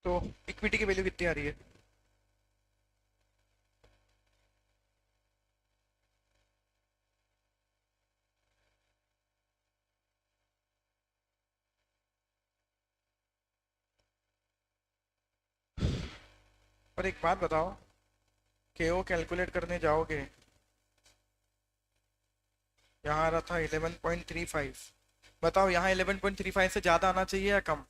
तो इक्विटी की वैल्यू कितनी आ रही है? और एक बात बताओ, केओ कैलकुलेट करने जाओगे, यहाँ आ रहा था 11.35, बताओ यहाँ 11.35 से ज्यादा आना चाहिए या कम?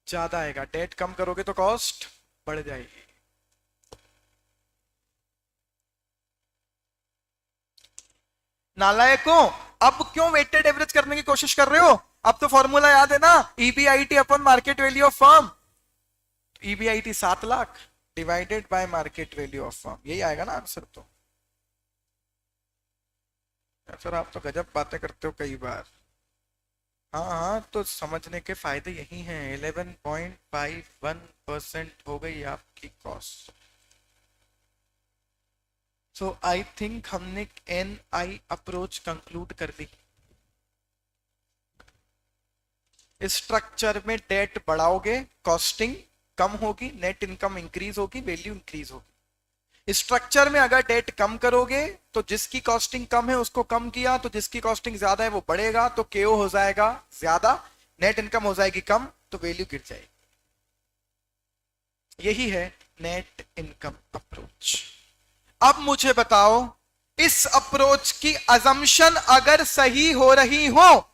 ज्यादा आएगा। डेट कम करोगे तो कॉस्ट बढ़ जाएगी। नालायकों, अब क्यों वेटेड एवरेज करने की कोशिश कर रहे हो? अब तो फॉर्मूला याद है ना, EBIT upon market value of firm. EBIT 7 lakh divided by market value of firm, यही आएगा ना आंसर। तो सर आप तो गजब बातें करते हो कई बार। हाँ हाँ, तो समझने के फायदे यही हैं। 11.51% हो गई आपकी कॉस्ट। सो आई थिंक हमने एन आई अप्रोच कंक्लूड कर दी। स्ट्रक्चर में डेट बढ़ाओगे, कॉस्टिंग कम होगी, नेट इनकम इंक्रीज होगी, वैल्यू इंक्रीज होगी। स्ट्रक्चर में अगर डेट कम करोगे तो जिसकी कॉस्टिंग कम है उसको कम किया, तो जिसकी कॉस्टिंग ज्यादा है वो बढ़ेगा, तो केओ हो जाएगा ज्यादा, नेट इनकम हो जाएगी कम, तो वैल्यू गिर जाएगी। यही है नेट इनकम अप्रोच। अब मुझे बताओ, इस अप्रोच की अजम्पशन अगर सही हो रही हो,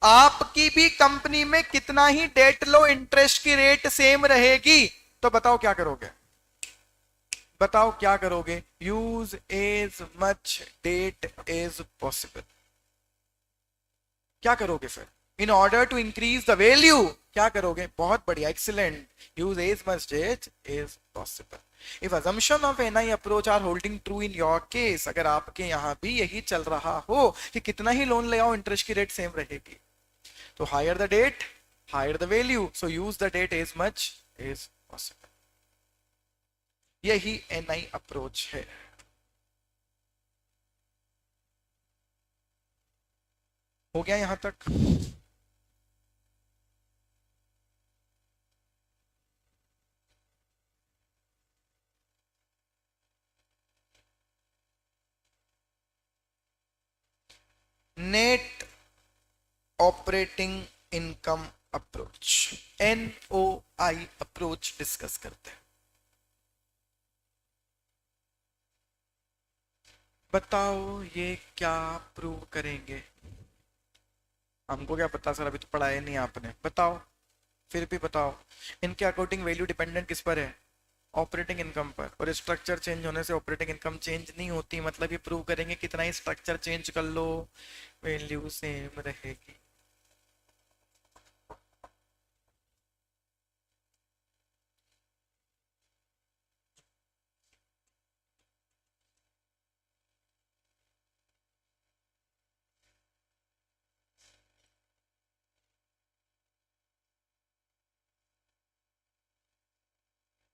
आपकी भी कंपनी में कितना ही डेट लो, इंटरेस्ट की रेट सेम रहेगी, तो बताओ क्या करोगे, बताओ क्या करोगे? Use as much debt as possible. क्या करोगे फिर? In order to increase the value क्या करोगे? बहुत बढ़िया, excellent. Use as much debt as possible. If assumption of NI approach are holding true in your case, अगर आपके यहां भी यही चल रहा हो कि कितना ही लोन ले आओ इंटरेस्ट की रेट सेम रहेगी, तो higher the debt higher the value, so use the debt as much as possible. यही NI अप्रोच है। हो गया यहां तक? Net operating income approach, NOI approach discuss करते हैं। बताओ ये क्या प्रूव करेंगे? हमको क्या पता सर, अभी तो पढ़ाया नहीं आपने, बताओ। फिर भी बताओ। इनके अकॉर्डिंग वैल्यू डिपेंडेंट किस पर है? ऑपरेटिंग इनकम पर। और स्ट्रक्चर चेंज होने से ऑपरेटिंग इनकम चेंज नहीं होती, मतलब ये प्रूव करेंगे कितना ही स्ट्रक्चर चेंज कर लो वैल्यू सेम रहेगी।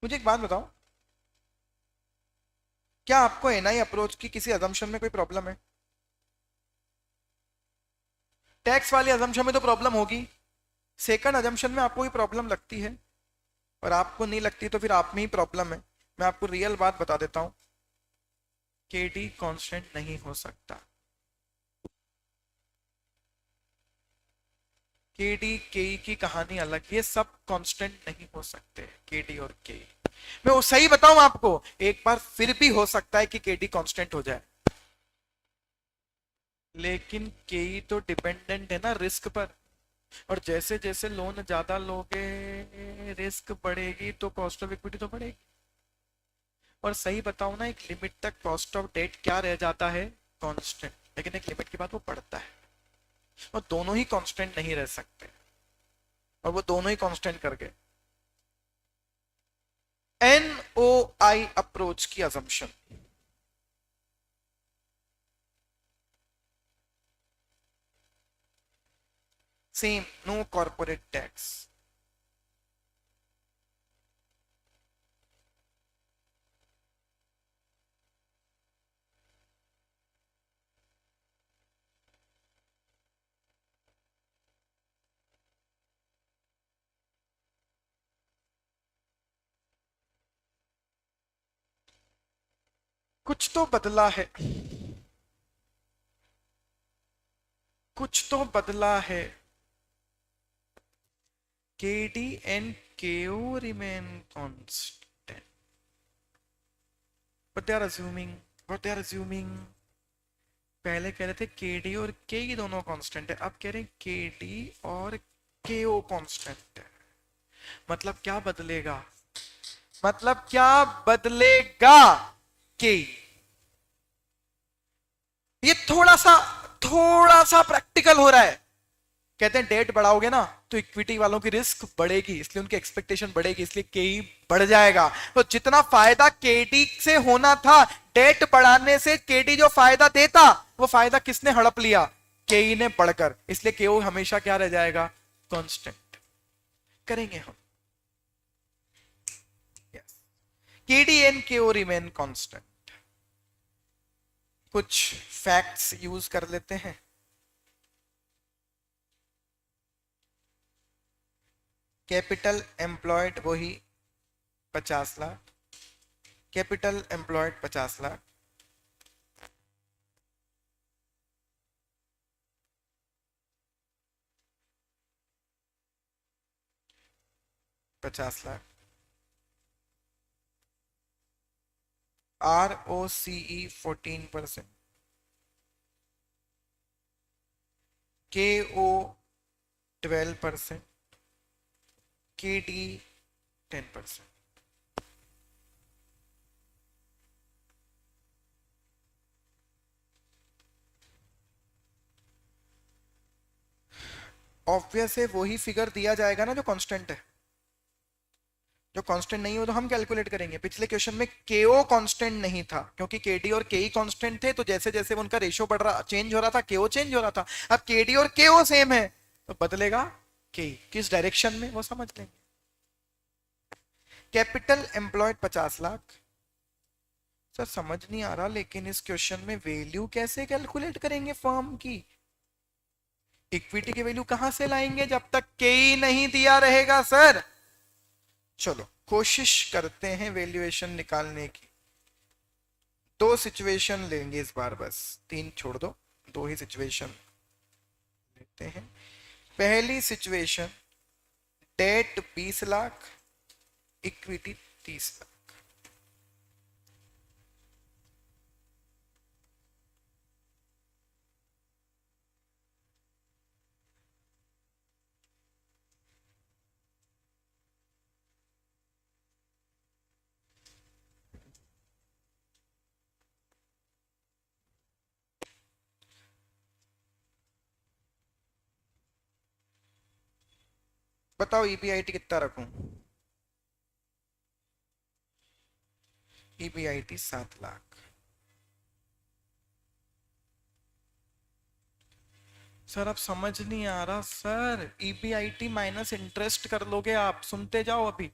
मुझे एक बात बताओ, क्या आपको NI अप्रोच की किसी अजम्पशन में कोई प्रॉब्लम है? टैक्स वाली अजम्पशन में तो प्रॉब्लम होगी, सेकंड अजम्पशन में आपको कोई प्रॉब्लम लगती है? और आपको नहीं लगती तो फिर आप में ही प्रॉब्लम है। मैं आपको रियल बात बता देता हूं, KD कांस्टेंट नहीं हो सकता। KD KE की कहानी अलग, ये सब कांस्टेंट नहीं हो सकते, KD और KE। मैं वो सही बताऊं आपको, एक बार फिर भी हो सकता है कि KD कांस्टेंट हो जाए, लेकिन KE तो डिपेंडेंट है ना रिस्क पर। और जैसे जैसे लोन ज्यादा लोगे रिस्क बढ़ेगी तो कॉस्ट ऑफ इक्विटी तो बढ़ेगी। और सही बताऊं ना, एक लिमिट तक कॉस्ट ऑफ डेट क्या रह जाता है? कांस्टेंट। लेकिन एक लिमिट के बाद वो बढ़ता है, और दोनों ही कांस्टेंट नहीं रह सकते, और वो दोनों ही कांस्टेंट कर गए। NOI अप्रोच की assumption, same, no corporate tax. कुछ तो बदला है, कुछ तो बदला है। KD and KO remain constant, but they are assuming, what they are assuming, पहले कह रहे थे KD और KE दोनों कांस्टेंट है, अब कह रहे हैं KD और KO कांस्टेंट है। मतलब क्या बदलेगा? मतलब क्या बदलेगा? KE। ये थोड़ा सा प्रैक्टिकल हो रहा है। कहते हैं डेट बढ़ाओगे ना तो इक्विटी वालों की रिस्क बढ़ेगी, इसलिए उनकी एक्सपेक्टेशन बढ़ेगी, इसलिए KE बढ़ जाएगा। तो जितना फायदा KD से होना था डेट बढ़ाने से, KD जो फायदा देता वो फायदा किसने हड़प लिया? KE ने बढ़कर, इसलिए KO हमेशा क्या रह जाएगा? कांस्टेंट। करेंगे हम। yes. KD and KO remain constant. कुछ फैक्ट्स यूज कर लेते हैं। कैपिटल एम्प्लॉयड वही 50 lakh, capital employed 50 lakh, 50 lakh. ROCE 14%, KO 12%, KD 10%। Obvious है वही फिगर दिया जाएगा ना जो कांस्टेंट है। जो कांस्टेंट नहीं हो तो हम कैलकुलेट करेंगे। पिछले क्वेश्चन में केओ कांस्टेंट नहीं था क्योंकि केडी और केई कांस्टेंट थे, तो जैसे जैसे उनका रेशियो बढ़ रहा चेंज हो रहा था केओ चेंज हो रहा था। अब केडी और केओ सेम है तो बदलेगा केई, किस डायरेक्शन में वो समझ लेंगे। Capital employed 50 lakh. सर समझ नहीं आ रहा लेकिन इस क्वेश्चन में वैल्यू कैसे कैलकुलेट करेंगे फर्म की? इक्विटी की वैल्यू कहां से लाएंगे जब तक केई नहीं दिया रहेगा सर। चलो कोशिश करते हैं वैल्यूएशन निकालने की। दो सिचुएशन लेंगे इस बार, बस तीन छोड़ दो, दो ही सिचुएशन लेते हैं। पहली situation, debt 20 lakh, equity 30 lakh. बताओ ईबीआईटी कितना रखूं? ईबीआईटी 7 लाख। सर अब समझ नहीं आ रहा सर, ईबीआईटी माइनस इंटरेस्ट कर लोगे आप? सुनते जाओ अभी।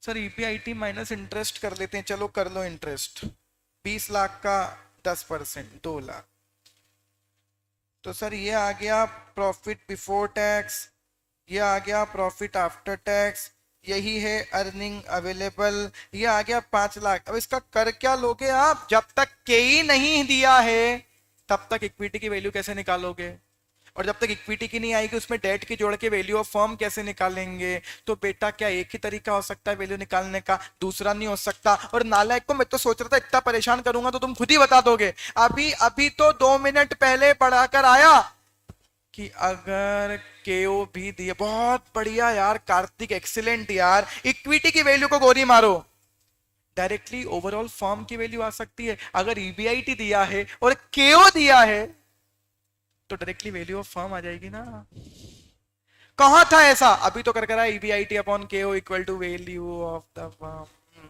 सर ईबीआईटी माइनस इंटरेस्ट कर लेते हैं, चलो कर लो इंटरेस्ट। 20 लाख का 10% 2 लाख। तो सर ये आ गया प्रॉफिट बिफोर टैक्स, ये आ गया प्रॉफिट आफ्टर टैक्स, यही है अर्निंग अवेलेबल, ये आ गया 5 लाख। अब इसका कर क्या लोगे आप? जब तक के ही नहीं दिया है तब तक इक्विटी की वैल्यू कैसे निकालोगे? और जब तक इक्विटी की नहीं आएगी उसमें डेट की जोड़ के वैल्यू ऑफ फर्म कैसे निकालेंगे? तो बेटा क्या एक ही तरीका हो सकता है वैल्यू निकालने का, दूसरा नहीं हो सकता? और नालायक को मैं तो सोच रहा था इतना परेशान करूंगा तो तुम खुद ही बता दोगे। अभी अभी तो 2 मिनट पहले पढ़ाकर आया कि अगर केओ भी दिए, बहुत बढ़िया यार कार्तिक, एक्सीलेंट यार, इक्विटी की वैल्यू को गोरी मारो, डायरेक्टली ओवरऑल फर्म की वैल्यू आ सकती है। अगर ईबीआईटी दिया है और केओ दिया है तो डायरेक्टली वैल्यू ऑफ फर्म आ जाएगी ना। कहां था ऐसा? अभी तो कर रहा है EBIT upon KO equal to value of the firm.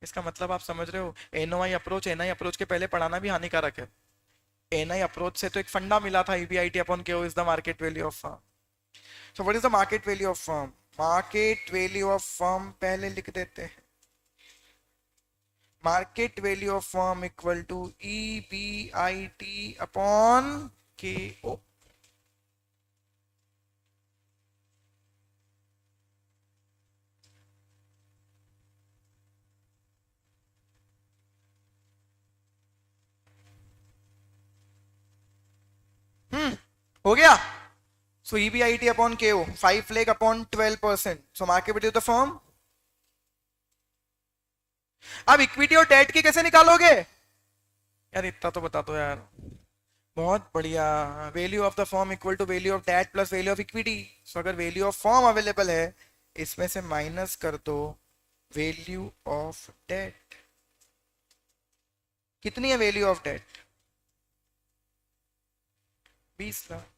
इसका मतलब आप समझ रहे हो, एनआई अप्रोच के पहले पढ़ाना भी हानिकारक है। एनआई अप्रोच से तो एक फंडा मिला था, EBIT upon KO is the market value of firm. So what is the market value of firm? Market value of firm पहले लिख देते हैं, market value of firm equal to EBIT upon KO. हो गया। So EBIT upon KO 5 lakh upon 12%. So market value of the firm. अब equity और date की कैसे निकालोगे यार? इतना तो बता दो यार। बहुत बढ़िया, value of the firm equal to value of debt plus value of equity. So अगर वैल्यू ऑफ फर्म अवेलेबल है इसमें से माइनस कर दो वैल्यू ऑफ डेट। कितनी है value of debt? 20 lakh.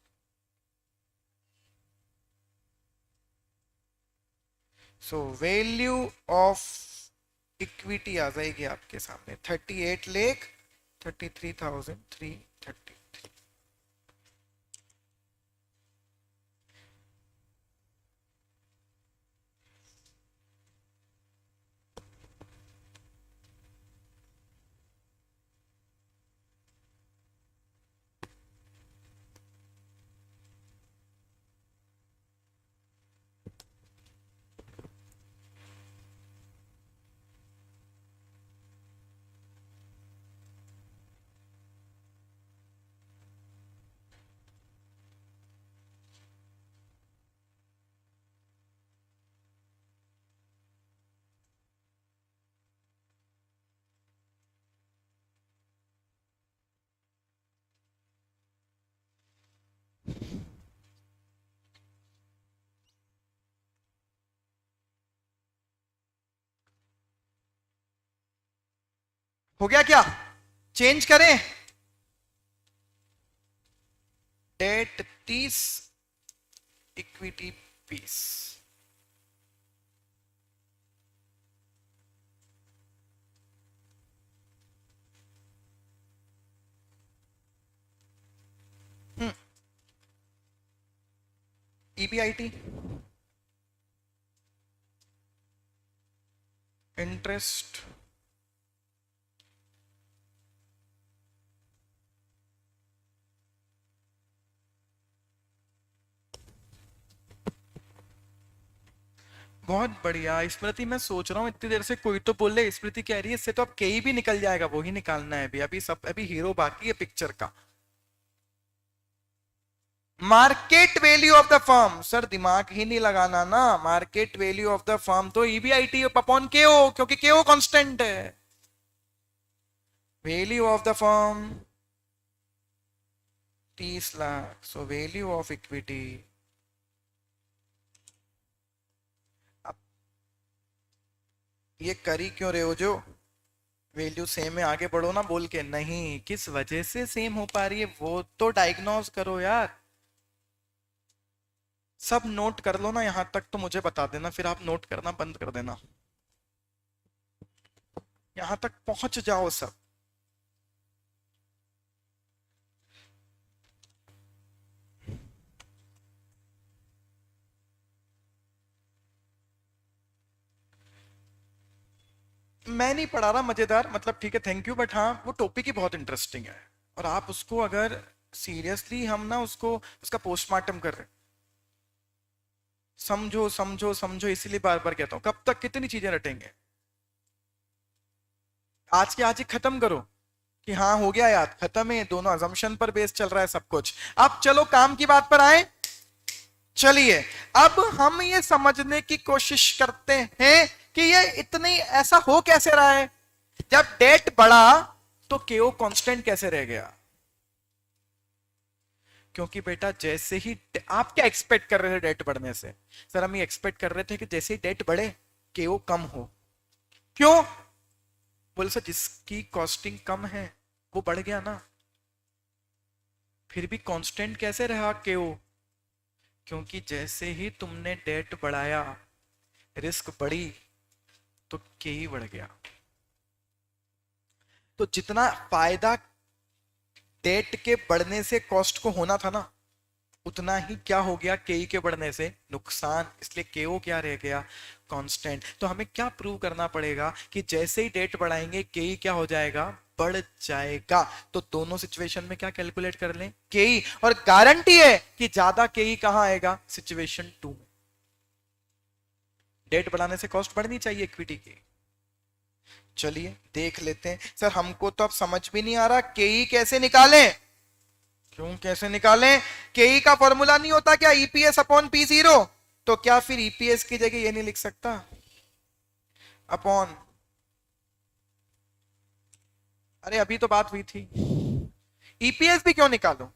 So value of equity आ जाएगी आपके सामने 38 लाख 33,333। हो गया क्या? चेंज करें? डेट 30 इक्विटी पीस। ईबीआईटी, इंटरेस्ट बहुत बढ़िया स्मृति। मैं सोच रहा हूँ इतनी देर से कोई तो बोले, स्मृति कह रही है इससे तो अब कहीं भी निकल जाएगा, वो ही निकालना है अभी। अभी सब अभी हीरो बाकी है पिक्चर का। Market value of the firm, sir दिमाग ही नहीं लगाना ना। Market value of the firm तो ईबीआईटी अपॉन केओ, क्योंकि केओ कांस्टेंट है। Value of the firm 30 lakh, so value of equity. ये करी क्यों रहे हो जो वैल्यू सेम है, आगे बढ़ो ना बोल के। नहीं, किस वजह से सेम हो पा रही है वो तो डायग्नोज करो यार। सब नोट कर लो ना, यहां तक तो मुझे बता देना, फिर आप नोट करना बंद कर देना। यहां तक पहुंच जाओ सब। मैं नहीं पढ़ा रहा मजेदार, मतलब ठीक है थैंक यू, बट हाँ वो टॉपिक ही बहुत इंटरेस्टिंग है। और आप उसको अगर सीरियसली, हम ना उसको उसका पोस्टमार्टम कर रहे हैं। समझो समझो समझो, इसीलिए बार बार कहता हूं, कब तक कितनी चीजें रटेंगे। आज के आज ही खत्म करो कि हाँ हो गया याद, खत्म है। दोनों अजम्पशन पर बेस चल रहा है सब कुछ। अब चलो काम की बात पर आए। चलिए अब हम ये समझने की कोशिश करते हैं कि ये इतनी ऐसा हो कैसे रहा है। जब डेट बढ़ा तो केओ कांस्टेंट कैसे रह गया? क्योंकि बेटा जैसे ही आप क्या एक्सपेक्ट कर रहे थे डेट बढ़ने से? सर हम ये एक्सपेक्ट कर रहे थे कि जैसे ही डेट बढ़े केओ कम हो। क्यों? बोले सर जिसकी कॉस्टिंग कम है वो बढ़ गया ना। फिर भी कांस्टेंट कैसे रहा केओ? क्योंकि जैसे ही तुमने डेट बढ़ाया, रिस्क बढ़ी, तो के ही बढ़ गया। तो जितना फायदा डेट के बढ़ने से कॉस्ट को होना था ना, उतना ही क्या हो गया केई के बढ़ने से नुकसान। इसलिए केओ क्या रह गया? कांस्टेंट। तो हमें क्या प्रूव करना पड़ेगा कि जैसे ही डेट बढ़ाएंगे केई क्या हो जाएगा? बढ़ जाएगा। तो दोनों सिचुएशन में क्या कैलकुलेट कर लें? केई। और गारंटी है कि ज्यादा केई कहां आएगा? सिचुएशन 2 में। डेट बढ़ाने से कॉस्ट बढ़नी चाहिए इक्विटी की। चलिए देख लेते हैं। सर हमको तो अब समझ भी नहीं आ रहा केई कैसे निकालें। क्यों कैसे निकालें? केई का फॉर्मूला नहीं होता क्या ईपीएस अपॉन पी जीरो? तो क्या फिर ईपीएस की जगह ये नहीं लिख सकता अपॉन? अरे अभी तो बात हुई थी। ईपीएस भी क्यों निकालो?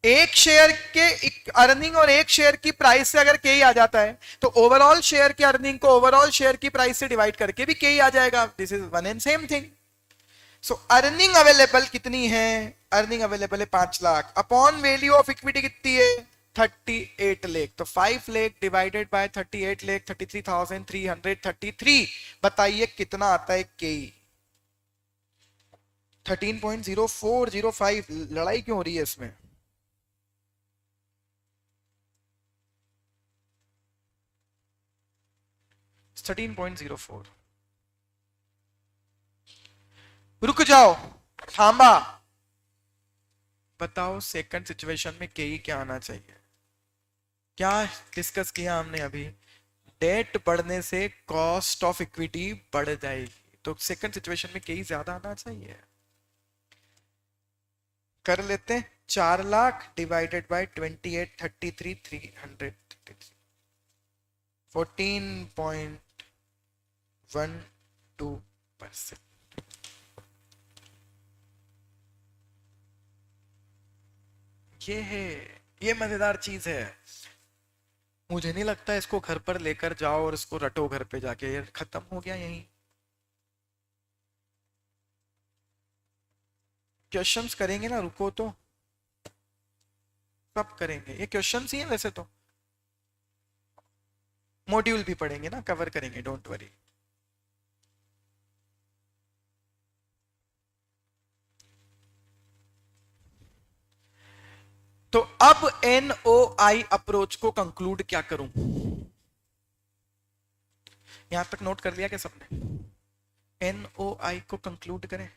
एक शेयर के अर्निंग और एक शेयर की प्राइस से अगर के आ जाता है तो ओवरऑल शेयर के अर्निंग को ओवरऑल शेयर की प्राइस से डिवाइड करके भी के आ जाएगा। This is one and same thing. So earning available कितनी है? अर्निंग अवेलेबल है 5 lakh, upon value of equity कितनी है? 38 लाख। तो 5 लाख डिवाइडेड बाय 38 लाख, 33,333। बताइए कितना आता है के? 13.0405। लड़ाई क्यों हो रही है इसमें? Thirteen point zero four. रुक जाओ, थांबा। बताओ सेकंड सिचुएशन में के क्या आना चाहिए? क्या डिस्कस किया हमने अभी? डेट बढ़ने से कॉस्ट ऑफ इक्विटी बढ़ जाएगी, तो सेकंड सिचुएशन में के ज्यादा आना चाहिए। कर लेते हैं। 4 लाख डिवाइडेड बाय 28,33,333, 14.12%। ये है, ये मजेदार चीज है। मुझे नहीं लगता इसको घर पर लेकर जाओ और इसको रटो घर पे जाके, ये खत्म हो गया यहीं। क्वेश्चंस करेंगे ना, रुको तो। सब करेंगे, ये क्वेश्चंस ही है वैसे तो। मॉड्यूल भी पढ़ेंगे ना, कवर करेंगे, डोंट वरी। तो अब NOI अप्रोच को कंक्लूड क्या करूं, यहां तक नोट कर लिया क्या सबने? NOI को कंक्लूड करें।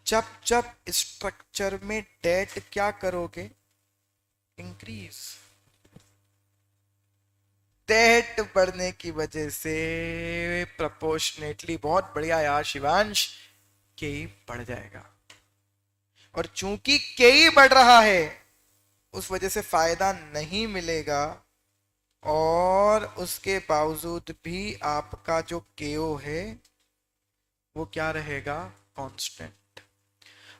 जब जब स्ट्रक्चर में डेट क्या करोगे, इंक्रीज। डेट बढ़ने की वजह से प्रोपोर्शनेटली, बहुत बढ़िया यार शिवांश, के बढ़ जाएगा। और चूंकि के बढ़ रहा है उस वजह से फायदा नहीं मिलेगा, और उसके बावजूद भी आपका जो केओ है वो क्या रहेगा, कांस्टेंट।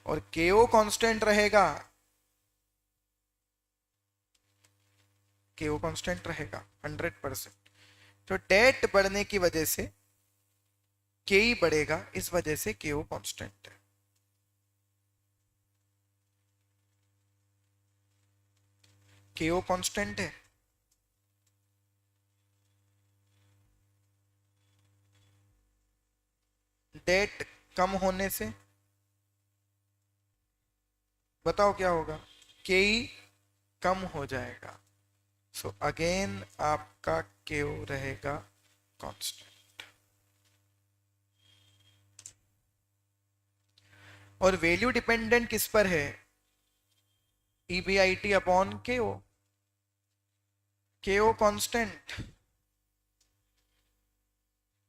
और केओ कांस्टेंट रहेगा, केओ कांस्टेंट रहेगा 100%। तो डेट बढ़ने की वजह से के बढ़ेगा, इस वजह से केओ कांस्टेंट है। केओ कांस्टेंट है, डेट कम होने से बताओ क्या होगा, के कम हो जाएगा। सो अगेन आपका केओ रहेगा कांस्टेंट। और वैल्यू डिपेंडेंट किस पर है, EBIT अपॉन केओ, केओ कांस्टेंट,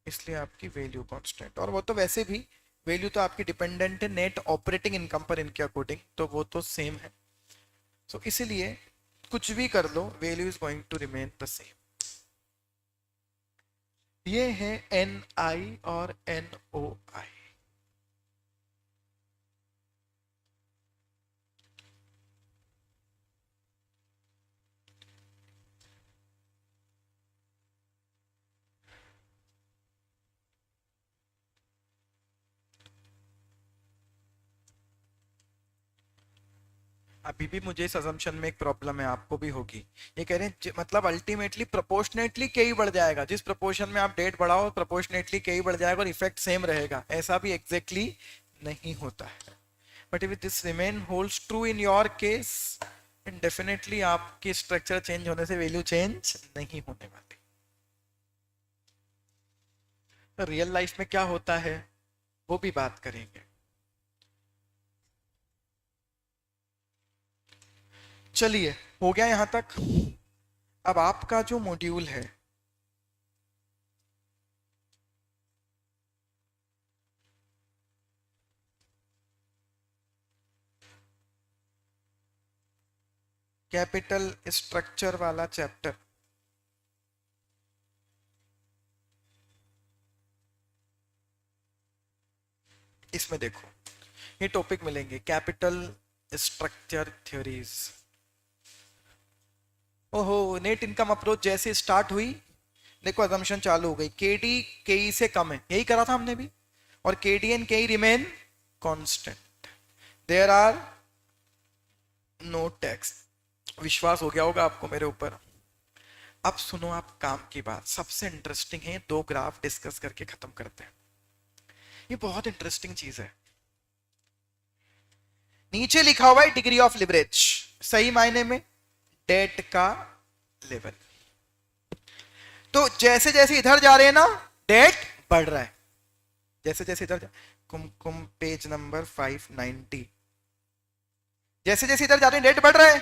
इसलिए आपकी वैल्यू कांस्टेंट। और वो तो वैसे भी वैल्यू तो आपकी डिपेंडेंट है नेट ऑपरेटिंग इनकम पर, इनके अकॉर्डिंग तो वो तो सेम है। सो इसलिए कुछ भी कर लो, value is going to remain the same. ये है NI और NOI। अभी भी मुझे इस अजम्पशन में एक प्रॉब्लम है, आपको भी होगी। ये कह रहे हैं मतलब अल्टीमेटली प्रोपोर्शनेटली के ही बढ़ जाएगा, जिस प्रोपोर्शन में आप डेट बढ़ाओ प्रोपोर्शनेटली के ही बढ़ जाएगा और इफेक्ट सेम रहेगा, ऐसा भी एग्जैक्टली नहीं होता है। But if this remain holds true in your case, and definitely आपकी स्ट्रक्चर चेंज होने से वैल्यू चेंज नहीं होने वाली। तो रियल लाइफ में क्या होता है वो भी बात करेंगे। चलिए, हो गया यहां तक। अब आपका जो मॉड्यूल है, कैपिटल स्ट्रक्चर वाला चैप्टर, इसमें देखो ये टॉपिक मिलेंगे, कैपिटल स्ट्रक्चर थ्योरीज। ओहो, नेट इनकम अप्रोच जैसे स्टार्ट हुई, देखो अजम्पशन चालू हो गई, केडी केई से कम है, यही करा था हमने भी, और KD and KE remain constant, there are no tax. विश्वास हो गया होगा आपको मेरे ऊपर। अब सुनो आप काम की बात, सबसे इंटरेस्टिंग है, दो ग्राफ डिस्कस करके खत्म करते हैं। ये बहुत इंटरेस्टिंग चीज है। नीचे लिखा हुआ है डिग्री ऑफ लिवरेज, सही मायने में डेट का लेवल। तो जैसे जैसे इधर जा रहे हैं ना, डेट बढ़ रहा है, जैसे जैसे इधर कुमकुम पेज नंबर 590, जैसे जैसे इधर जा रहे हैं डेट बढ़ रहा है,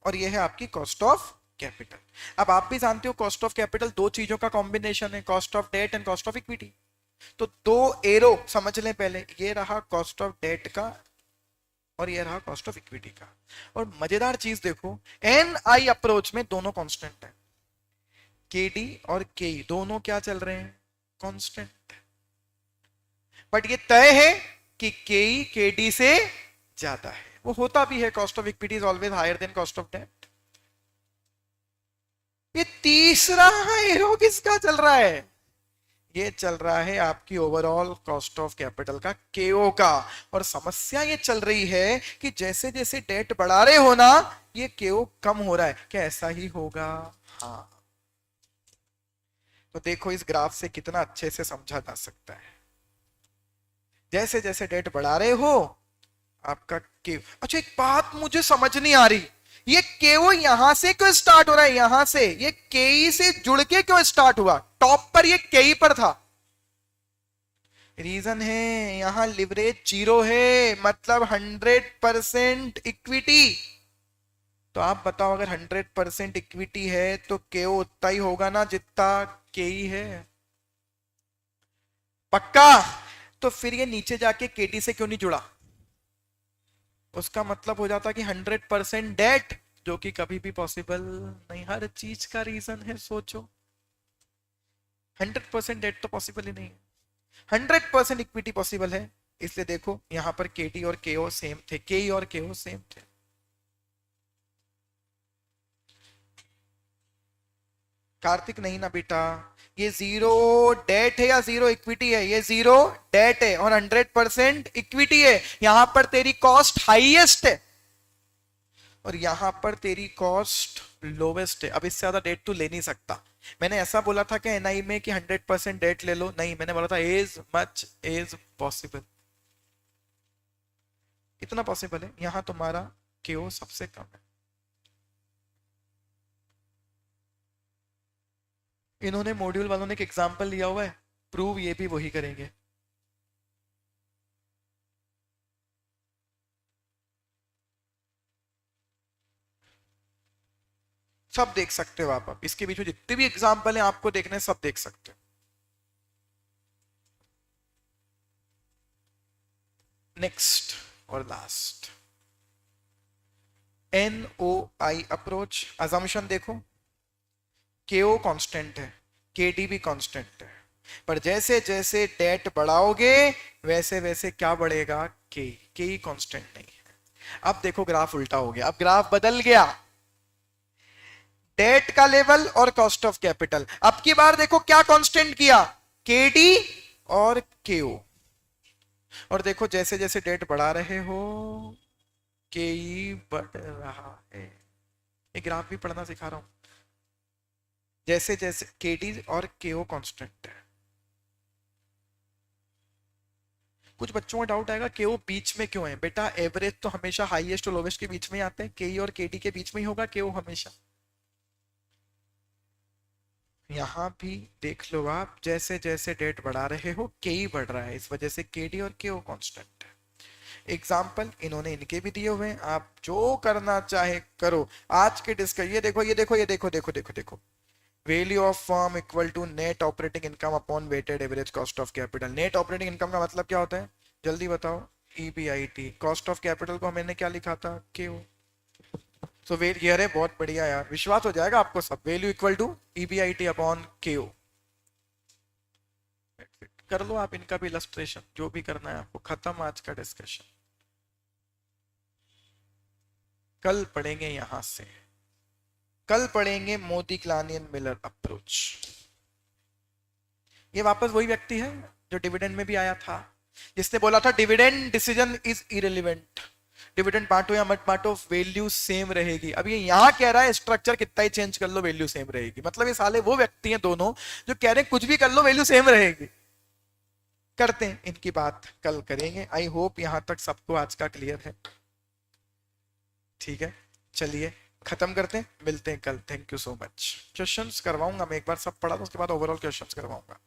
और ये है आपकी कॉस्ट ऑफ कैपिटल। अब आप भी जानते हो कॉस्ट ऑफ कैपिटल दो चीजों का कॉम्बिनेशन है, cost of debt and cost of equity. तो दो एरो समझ लें पहले, ये रहा कॉस्ट ऑफ डेट का और ये रहा कॉस्ट ऑफ इक्विटी का। और मजेदार चीज देखो, NI अप्रोच में दोनों कांस्टेंट है, KD और KE दोनों क्या चल रहे हैं, कांस्टेंट। बट ये तय है कि KE KD से ज्यादा है, वो होता भी है, cost of equity is always higher than cost of debt. ये तीसरा एरो किसका चल रहा है, ये चल रहा है आपकी ओवरऑल कॉस्ट ऑफ कैपिटल का, केओ का। और समस्या ये चल रही है कि जैसे जैसे डेट बढ़ा रहे हो ना, ये केओ कम हो रहा है, क्या ऐसा ही होगा? हाँ, तो देखो इस ग्राफ से कितना अच्छे से समझा जा सकता है। जैसे जैसे डेट बढ़ा रहे हो आपका के, अच्छा एक बात मुझे समझ नहीं आ रही, ये केओ यहां से क्यों स्टार्ट हो रहा है, यहां से ये केई से जुड़ के क्यों स्टार्ट हुआ, टॉप पर ये केई पर था। रीजन है यहां लिवरेज जीरो है, मतलब 100% इक्विटी। तो आप बताओ अगर 100% इक्विटी है तो केओ उतना ही होगा ना जितना केई है, पक्का। तो फिर ये नीचे जाके केटी से क्यों नहीं जुड़ा, उसका मतलब हो जाता कि 100% डेट, जो कि कभी भी पॉसिबल नहीं। हर चीज का रीजन है, सोचो 100% डेट तो पॉसिबल ही नहीं है, 100% इक्विटी पॉसिबल है। इसलिए देखो यहां पर केटी और केओ सेम थे, केई और केओ सेम थे। कार्तिक नहीं ना बेटा, ये जीरो डेट है या जीरो इक्विटी है, ये जीरो डेट है और 100% इक्विटी है। यहां पर तेरी कॉस्ट हाईएस्ट है और यहां पर तेरी कॉस्ट लोवेस्ट है। अब इससे ज्यादा डेट तू ले नहीं सकता। मैंने ऐसा बोला था कि एनआई में कि 100% डेट ले लो, नहीं, मैंने बोला था एज मच एज पॉसिबल, इतना पॉसिबल है। यहां तुम्हारा क्यू सबसे कम है। इन्होंने मॉड्यूल वालों ने एक एग्जांपल लिया हुआ है, प्रूव ये भी वही करेंगे। सब देख सकते हो आप, इसके बीच में जितने भी एग्जांपल हैं आपको देखने, सब देख सकते हो। नेक्स्ट और लास्ट, NOI अप्रोच। अजम्पशन देखो, KO कांस्टेंट है, KD भी कांस्टेंट है, पर जैसे जैसे डेट बढ़ाओगे वैसे वैसे क्या बढ़ेगा, के कांस्टेंट नहीं है। अब देखो ग्राफ उल्टा हो गया, अब ग्राफ बदल गया, डेट का लेवल और कॉस्ट ऑफ कैपिटल। अब की बार देखो क्या कांस्टेंट किया, KD और KO। और देखो जैसे जैसे डेट बढ़ा रहे हो KE बढ़ रहा है। ये ग्राफ भी पढ़ना सिखा रहा हूं। जैसे जैसे KD और KO कांस्टेंट है। कुछ बच्चों का डाउट आएगा KO बीच में क्यों है, बेटा एवरेज तो हमेशा हाईएस्ट और लोवेस्ट के बीच में आते हैं, KE और KD के बीच में ही होगा KO हमेशा। यहां भी देख लो आप, जैसे जैसे डेट बढ़ा रहे हो KE बढ़ रहा है, इस वजह से KD और KO कांस्टेंट है। एग्जाम्पल इन्होंने इनके भी दिए हुए हैं, आप जो करना चाहे करो। आज के डिस्कस, ये देखो ये देखो ये देखो देखो देखो देखो, value of firm equal to net operating income upon weighted average cost of capital. Net operating income का मतलब क्या होता है, जल्दी बताओ, EBIT। कॉस्ट ऑफ कैपिटल को मैंने क्या लिखा था, KO। सो वेट ये है, बहुत बढ़िया यार, विश्वास हो जाएगा आपको सब। Value equal to EBIT upon KO। कर लो आप इनका भी इलस्ट्रेशन, जो भी करना है आपको। खत्म आज का डिस्कशन, कल पढ़ेंगे यहां से, कल पढ़ेंगे मोदी क्लानियन मिलर अप्रोच। ये वापस वही व्यक्ति है जो डिविडेंड में भी आया था, जिसने बोला था dividend decision is irrelevant, dividend बांटो या मत बांटो वैल्यू सेम रहेगी। अब ये यहां कह रहा है स्ट्रक्चर कितना ही चेंज कर लो वैल्यू सेम रहेगी। मतलब ये साले वो व्यक्ति हैं दोनों जो कह रहे हैं कुछ भी कर लो वैल्यू सेम रहेगी। करते हैं इनकी बात, कल करेंगे। आई होप यहां तक सबको आज का क्लियर है। ठीक है, चलिए खत्म करते हैं, मिलते हैं कल। Thank you so much. Questions करवाऊंगा मैं एक बार, सब पढ़ा तो उसके बाद ओवरऑल क्वेश्चंस करवाऊंगा।